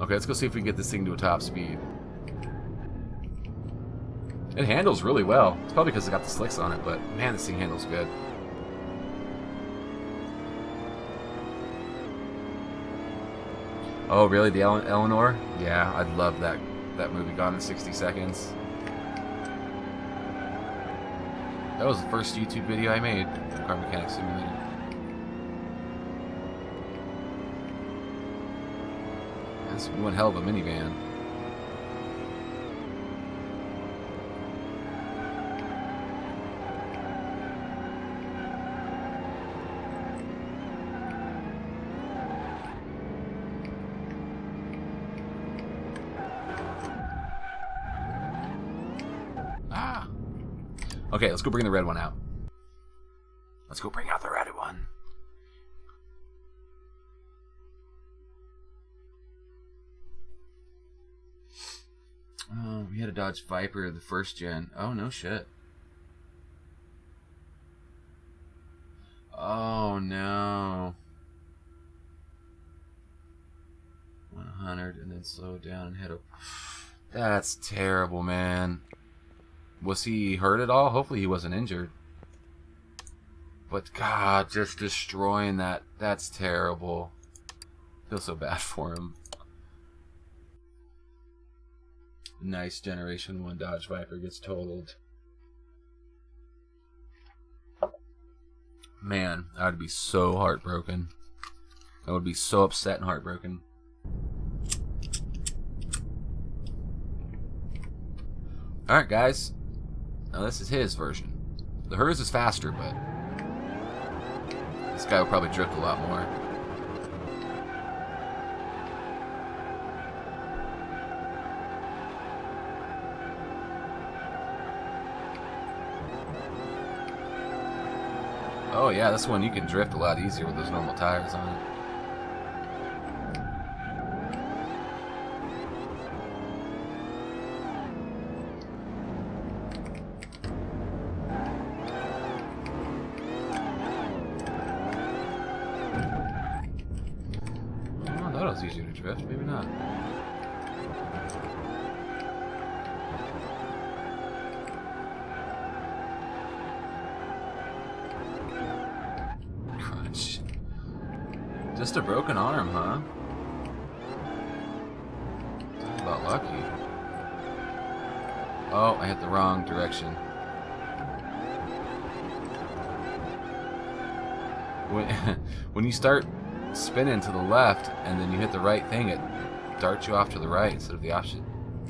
Okay, let's go see if we can get this thing to a top speed. It handles really well. It's probably because it's got the slicks on it, but man, this thing handles good. Oh, really? The Eleanor? Yeah, I love that movie, Gone in 60 Seconds. That was the first YouTube video I made, Car Mechanic Simulator. That's one hell of a minivan. Okay, let's go bring the red one out. Let's go bring out the red one. Oh, we had a Dodge Viper, the first gen. Oh, no shit. Oh, no. 100 and then slow down and hit a... That's terrible, man. Was he hurt at all? Hopefully he wasn't injured. But God, just destroying that, that's terrible. I feel so bad for him. Nice Generation 1 Dodge Viper gets totaled. Man, I would be so heartbroken. I would be so upset and heartbroken. Alright, guys. Now this is his version. The hers is faster, but this guy will probably drift a lot more. Oh yeah, this one you can drift a lot easier with those normal tires on it. Easier to drift, maybe not. Crunch. Just a broken arm, huh? Talk about lucky. Oh, I hit the wrong direction. When you start spinning to the left and then you hit the right thing, it darts you off to the right instead of the opposite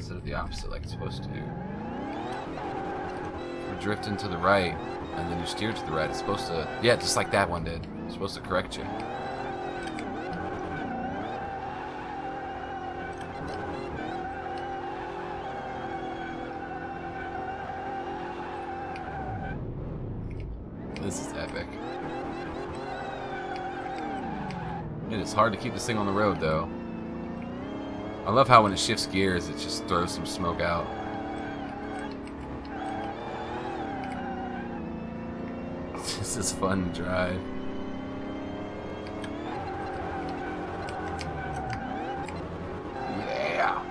instead of the opposite like it's supposed to. We're drifting to the right, and then you steer to the right. It's supposed to, yeah, just like that one did. It's supposed to correct you. This is epic. It is hard to keep this thing on the road, though. I love how when it shifts gears, it just throws some smoke out. This is fun to drive. Yeah!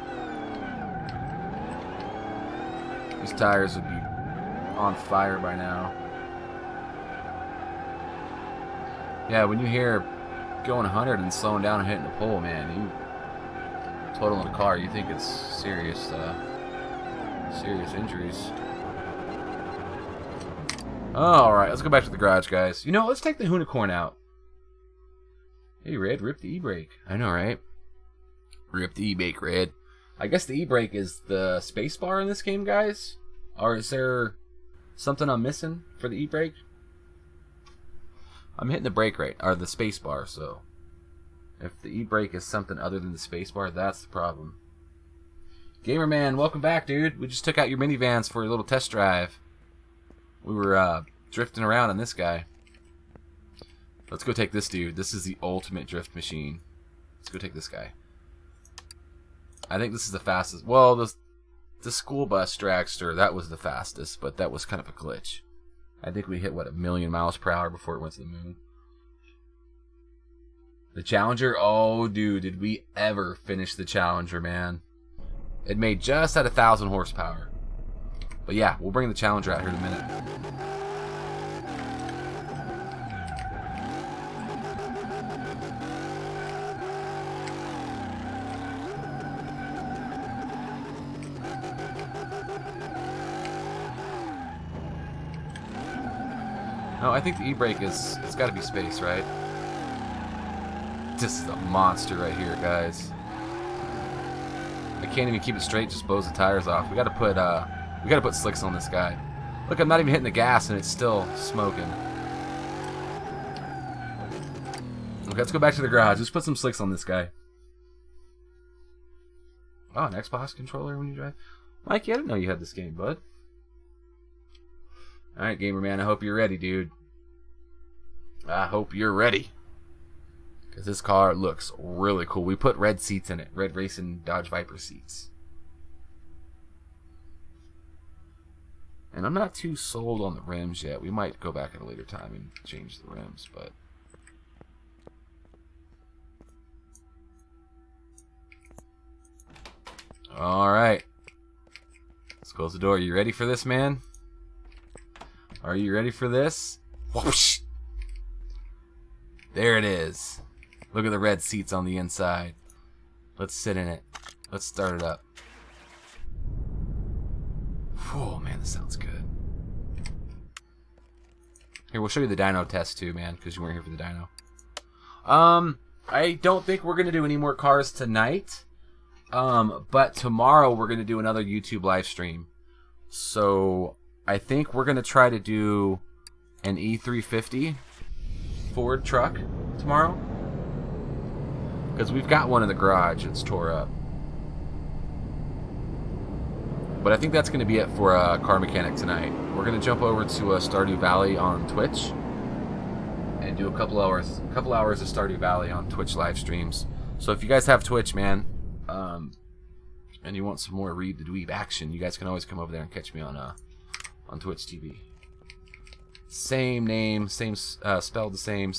These tires would be on fire by now. Yeah, when you hear going 100 and slowing down and hitting the pole, man, you totaling a car, you think it's serious, serious injuries. Alright, let's go back to the garage, guys. You know, let's take the Hoonicorn out. Hey, Red, rip the e-brake. I know, right? Rip the e-brake, Red. I guess the e-brake is the space bar in this game, guys? Or is there something I'm missing for the e-brake? I'm hitting the brake right, or the space bar, so if the e-brake is something other than the space bar, that's the problem. Gamerman, welcome back, dude. We just took out your minivans for a little test drive. We were drifting around on this guy. Let's go take this dude. This is the ultimate drift machine. Let's go take this guy. I think this is the fastest. Well, the school bus dragster, that was the fastest, but that was kind of a glitch. I think we hit, what, 1,000,000 miles per hour before it went to the moon. The Challenger? Oh, dude, did we ever finish the Challenger, man. It made just at 1,000 horsepower. But yeah, we'll bring the Challenger out here in a minute. No, I think the e-brake is, it's got to be space, right? This is a monster right here, guys. I can't even keep it straight, just blows the tires off. We got to put slicks on this guy. Look, I'm not even hitting the gas and it's still smoking. Okay, let's go back to the garage. Let's put some slicks on this guy. Oh, an Xbox controller when you drive? Mikey, I didn't know you had this game, bud. Alright, Gamerman, I hope you're ready, dude. I hope you're ready. Because this car looks really cool. We put red seats in it. Red Racing Dodge Viper seats. And I'm not too sold on the rims yet. We might go back at a later time and change the rims, but... Alright. Let's close the door. You ready for this, man? Are you ready for this? Whoosh! There it is. Look at the red seats on the inside. Let's sit in it. Let's start it up. Oh man, this sounds good. Here, we'll show you the dyno test too, man, because you weren't here for the dyno. I don't think we're gonna do any more cars tonight. But tomorrow we're gonna do another YouTube live stream. So I think we're gonna try to do an E350 Ford truck tomorrow, because we've got one in the garage. It's tore up. But I think that's going to be it for Car Mechanic tonight. We're going to jump over to Stardew Valley on Twitch and do a couple hours of Stardew Valley on Twitch live streams. So if you guys have Twitch, man, and you want some more Read the Dweeb action, you guys can always come over there and catch me on Twitch TV. Same name, same spelled the same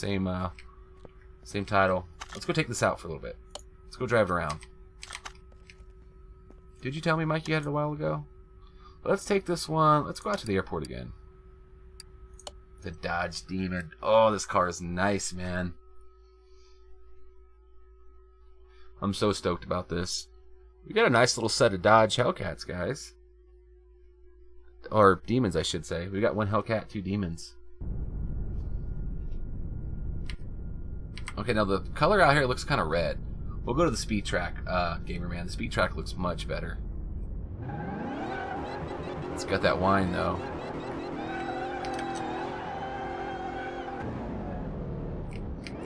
title. Let's go take this out for a little bit. Let's go drive it around. Did you tell me, Mike, you had it a while ago? Let's take this one. Let's go out to the airport again. The Dodge Demon. Oh, this car is nice, man. I'm so stoked about this. We got a nice little set of Dodge Hellcats, guys. Or Demons, I should say. We got one Hellcat, 2 Demons. Okay, now the color out here looks kind of red. We'll go to the Speed Track, Gamerman. The Speed Track looks much better. It's got that whine though.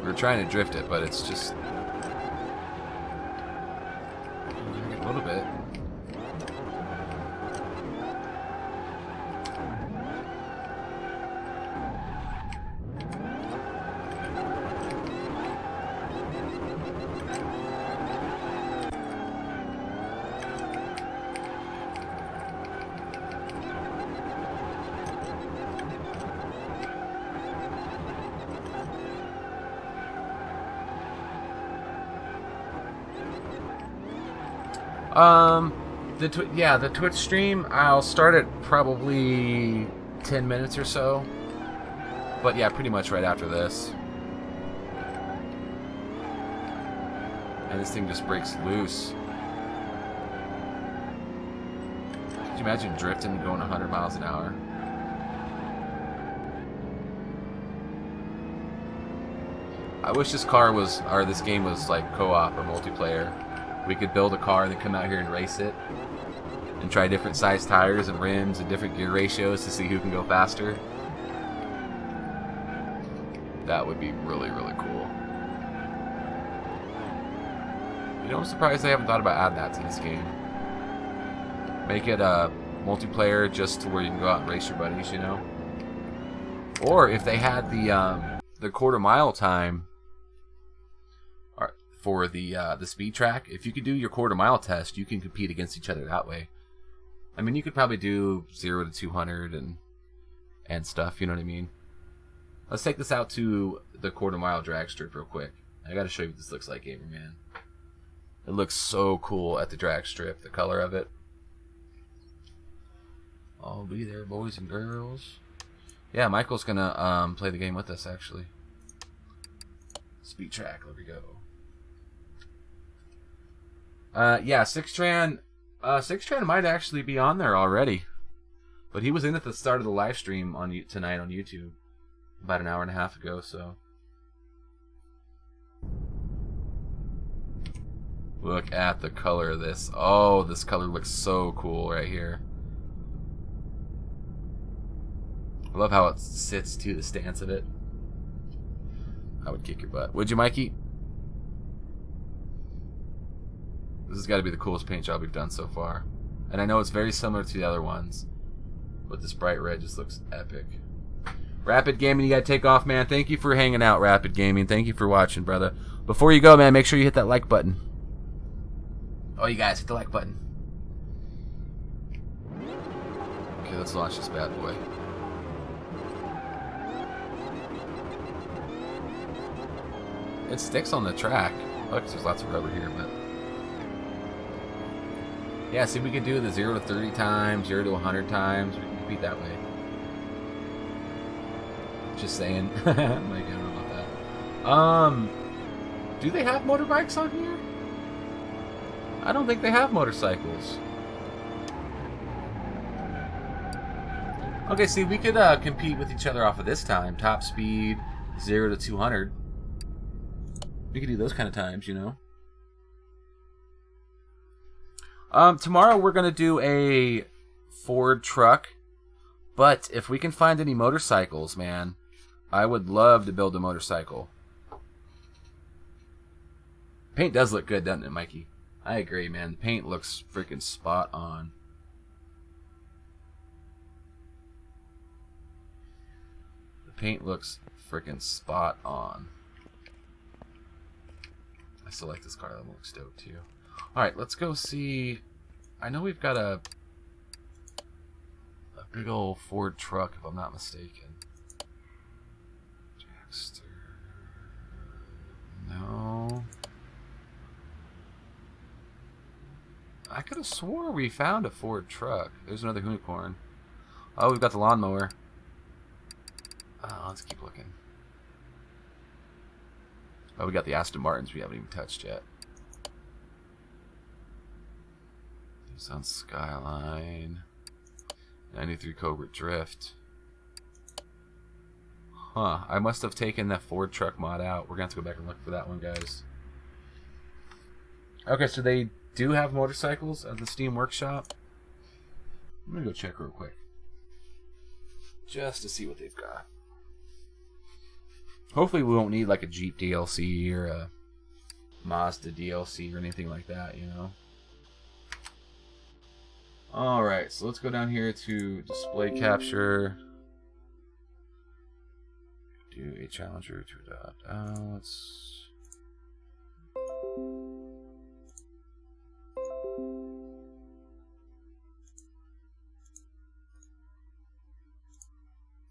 We're trying to drift it, but it's just a little bit. The Twitch stream, I'll start at probably 10 minutes or so. But yeah, pretty much right after this. And this thing just breaks loose. Could you imagine drifting and going 100 miles an hour? I wish this game was like co-op or multiplayer. We could build a car and then come out here and race it. And try different size tires and rims and different gear ratios to see who can go faster. That would be really, really cool. You know, I'm surprised they haven't thought about adding that to this game. Make it a multiplayer just to where you can go out and race your buddies, you know? Or if they had the quarter mile time for the speed track, if you could do your quarter mile test, you can compete against each other that way. I mean, you could probably do 0 to 200 and stuff, you know what I mean? Let's take this out to the quarter mile drag strip real quick. I gotta show you what this looks like, Gamer Man. It looks so cool at the drag strip, the color of it. I'll be there, boys and girls. Yeah, Michael's gonna play the game with us, actually. Speed track, there we go. Yeah, Sixtran might actually be on there already, but he was in at the start of the live stream tonight on YouTube about an hour and a half ago. So look at the color of this. Oh, this color looks so cool right here. I love how it sits to the stance of it. I would kick your butt. Would you, Mikey? This has got to be the coolest paint job we've done so far. And I know it's very similar to the other ones, but this bright red just looks epic. Rapid Gaming, you got to take off, man. Thank you for hanging out, Rapid Gaming. Thank you for watching, brother. Before you go, man, make sure you hit that like button. Oh, you guys, hit the like button. Okay, let's launch this bad boy. It sticks on the track. Look, there's lots of rubber here, but... yeah, see, we could do the 0 to 30 times, 0 to 100 times. We can compete that way. Just saying. Like, I don't know about that. Do they have motorbikes on here? I don't think they have motorcycles. Okay, see, we could compete with each other off of this time. Top speed, 0 to 200. We could do those kind of times, you know. Tomorrow we're going to do a Ford truck, but if we can find any motorcycles, man, I would love to build a motorcycle. Paint does look good, doesn't it, Mikey? I agree, man. The paint looks freaking spot on. The paint looks freaking spot on. I still like this car. That looks dope, too. Alright, let's go see... I know we've got a big old Ford truck, if I'm not mistaken. Jackster... no... I could have swore we found a Ford truck. There's another unicorn. Oh, we've got the lawnmower. Let's keep looking. Oh, we got the Aston Martins we haven't even touched yet. Nissan Skyline. 93 Cobra Drift. Huh. I must have taken that Ford truck mod out. We're going to have to go back and look for that one, guys. Okay, so they do have motorcycles at the Steam Workshop. I'm gonna go check real quick, just to see what they've got. Hopefully, we won't need like a Jeep DLC or a Mazda DLC or anything like that, you know. All right, so let's go down here to display capture. Do a Challenger 2.0. Let's.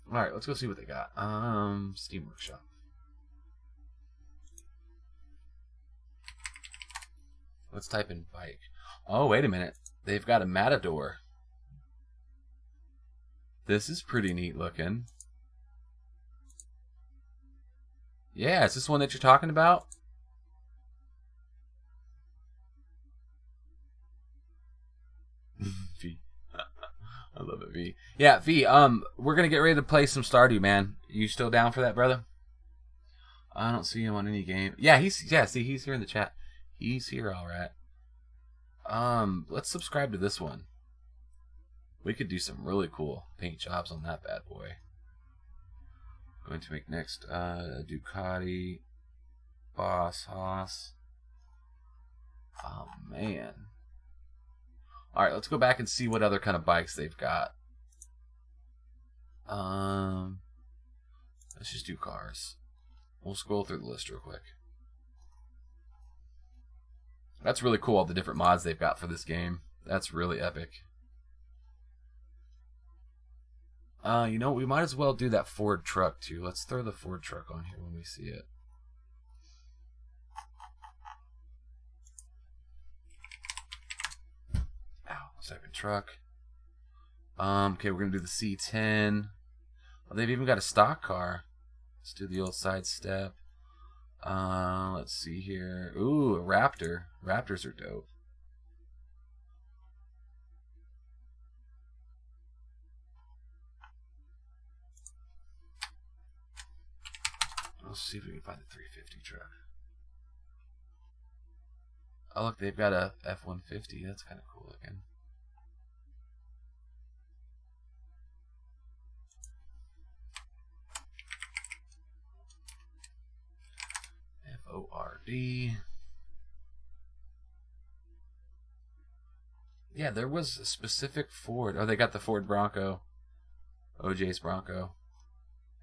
All right, let's go see what they got. Steam Workshop. Let's type in bike. Oh, wait a minute. They've got a Matador. This is pretty neat looking. Yeah, is this one that you're talking about? V. I love it, V. Yeah, V, we're gonna get ready to play some Stardew, man. You still down for that, brother? I don't see him on any game. Yeah, he's here in the chat. He's here, all right. Let's subscribe to this one. We could do some really cool paint jobs on that bad boy. Going to make next Ducati, Boss, Haas. Oh man. All right, let's go back and see what other kind of bikes they've got. Let's just do cars. We'll scroll through the list real quick. That's really cool, all the different mods they've got for this game. That's really epic. You know, we might as well do that Ford truck too. Let's throw the Ford truck on here when we see it. Ow, let's type in truck. Okay, we're gonna do the C10. Oh, they've even got a stock car. Let's do the old side step. Let's see here. Ooh, a Raptor. Raptors are dope. Let's see if we can find the 350 truck. Oh, look, they've got a F-150. That's kind of cool looking. F-O-R-D. Yeah, there was a specific Ford. Oh, they got the Ford Bronco. OJ's Bronco.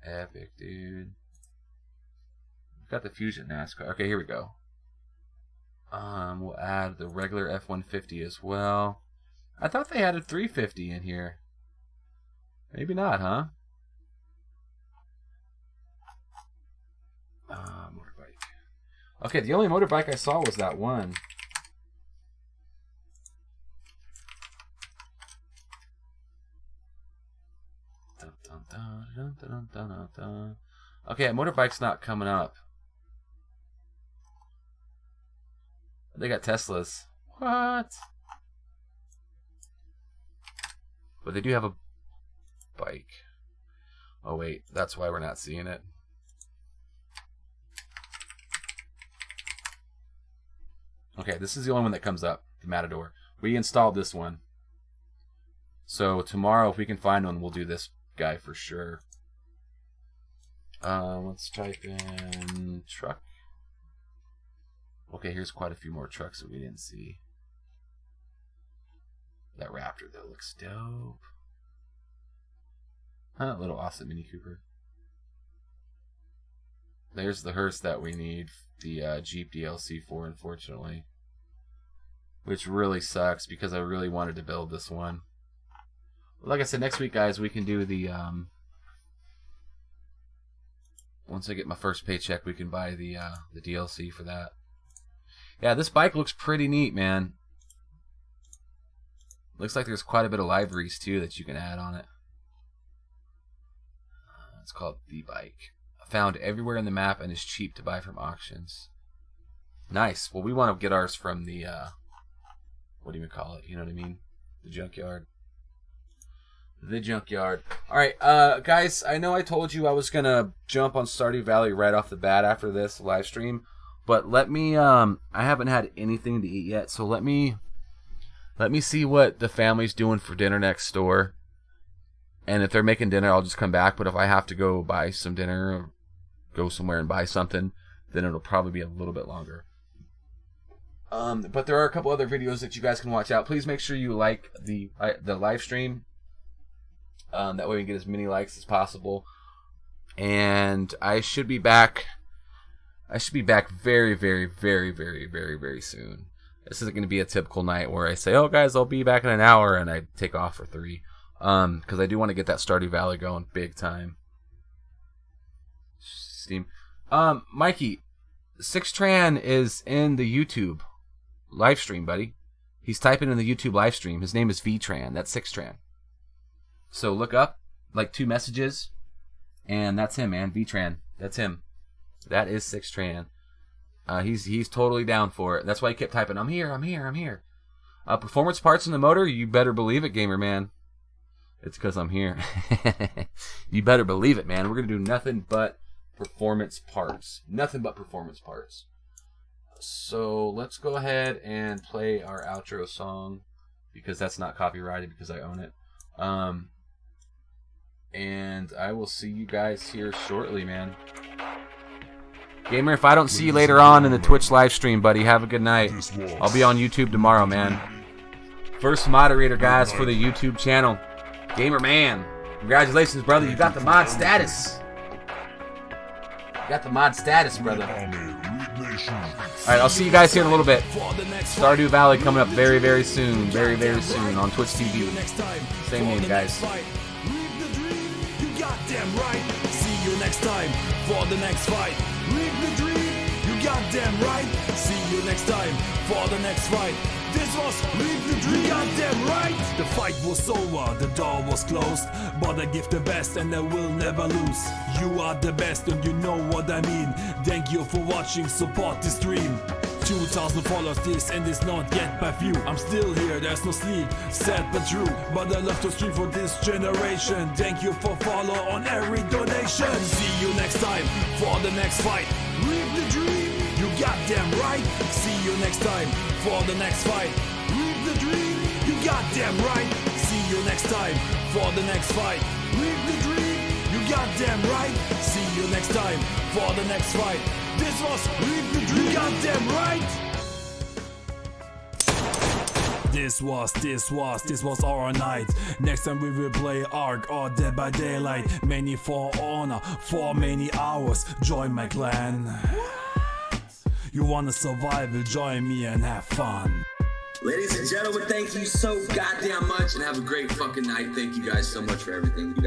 Epic, dude. Got the Fusion NASCAR. Okay, here we go. We'll add the regular F-150 as well. I thought they had a 350 in here. Maybe not, huh? Motorbike. Okay, the only motorbike I saw was that one. Dun, dun, dun, dun, dun, dun, dun, dun. Okay, motorbike's not coming up. They got Teslas. What? But they do have a bike. Oh wait, that's why we're not seeing it. Okay, this is the only one that comes up, the Matador. We installed this one. So tomorrow, if we can find one, we'll do this guy for sure. Let's type in truck. Okay, here's quite a few more trucks that we didn't see. That Raptor, though, looks dope. Huh, little awesome Mini Cooper. There's the hearse that we need the Jeep DLC for, unfortunately. Which really sucks, because I really wanted to build this one. Like I said, next week, guys, we can do the... once I get my first paycheck, we can buy the DLC for that. Yeah, this bike looks pretty neat, man. Looks like there's quite a bit of liveries, too, that you can add on it. It's called The Bike. Found everywhere in the map and is cheap to buy from auctions. Nice. Well, we want to get ours from the, what do you call it? You know what I mean? The junkyard. The junkyard. Alright, guys, I know I told you I was going to jump on Stardew Valley right off the bat after this live stream. But let me, I haven't had anything to eat yet, so let me Let me see what the family's doing for dinner next door. And if they're making dinner, I'll just come back. But if I have to go buy some dinner or go somewhere and buy something, then it'll probably be a little bit longer. But there are a couple other videos that you guys can watch out. Please make sure you like the live stream. That way we can get as many likes as possible. And I should be back. Very, very, very, very, very, very soon. This isn't going to be a typical night where I say, "Oh, guys, I'll be back in an hour," and I take off for 3. Because I do want to get that Stardew Valley going big time. Steam. Mikey, Sixtran is in the YouTube live stream, buddy. He's typing in the YouTube live stream. His name is Vtran. That's Sixtran. So look up, like 2 messages, and that's him, man. Vtran. That's him. That is Sixtran. He's totally down for it. That's why he kept typing, "I'm here, I'm here, I'm here." Performance parts in the motor? You better believe it, gamer man. It's because I'm here. You better believe it, man. We're going to do nothing but performance parts. Nothing but performance parts. So let's go ahead and play our outro song, because that's not copyrighted because I own it. And I will see you guys here shortly, man. Gamer, if I don't see you later on in the Twitch live stream, buddy, have a good night. I'll be on YouTube tomorrow, man. First moderator, guys, for the YouTube channel. Gamer man, congratulations, brother. You got the mod status. You got the mod status, brother. Alright, I'll see you guys here in a little bit. Stardew Valley coming up very, very soon. Very, very soon on Twitch TV. Same name, guys. Goddamn right. See you next time for the next fight. Live the dream. You goddamn right. See you next time for the next fight. This was Live the Dream. Goddamn right. The fight was over, the door was closed, but I give the best and I will never lose. You are the best and you know what I mean. Thank you for watching, support this stream. 2,000 followers, this and it's not yet by few. I'm still here, there's no sleep, sad but true. But I love to stream for this generation. Thank you for follow on every donation. See you next time for the next fight. Live the dream, you goddamn right. See you next time for the next fight. Live the dream, you goddamn right. See you next time for the next fight. Live the dream, you goddamn right. See you next time for the next fight. This was Live the Dream. Goddamn right. This was our night. Next time we will play Ark or Dead by Daylight. Many for honor, for many hours. Join my clan. You wanna survive? Join me and have fun. Ladies and gentlemen, thank you so goddamn much and have a great fucking night. Thank you guys so much for everything. You guys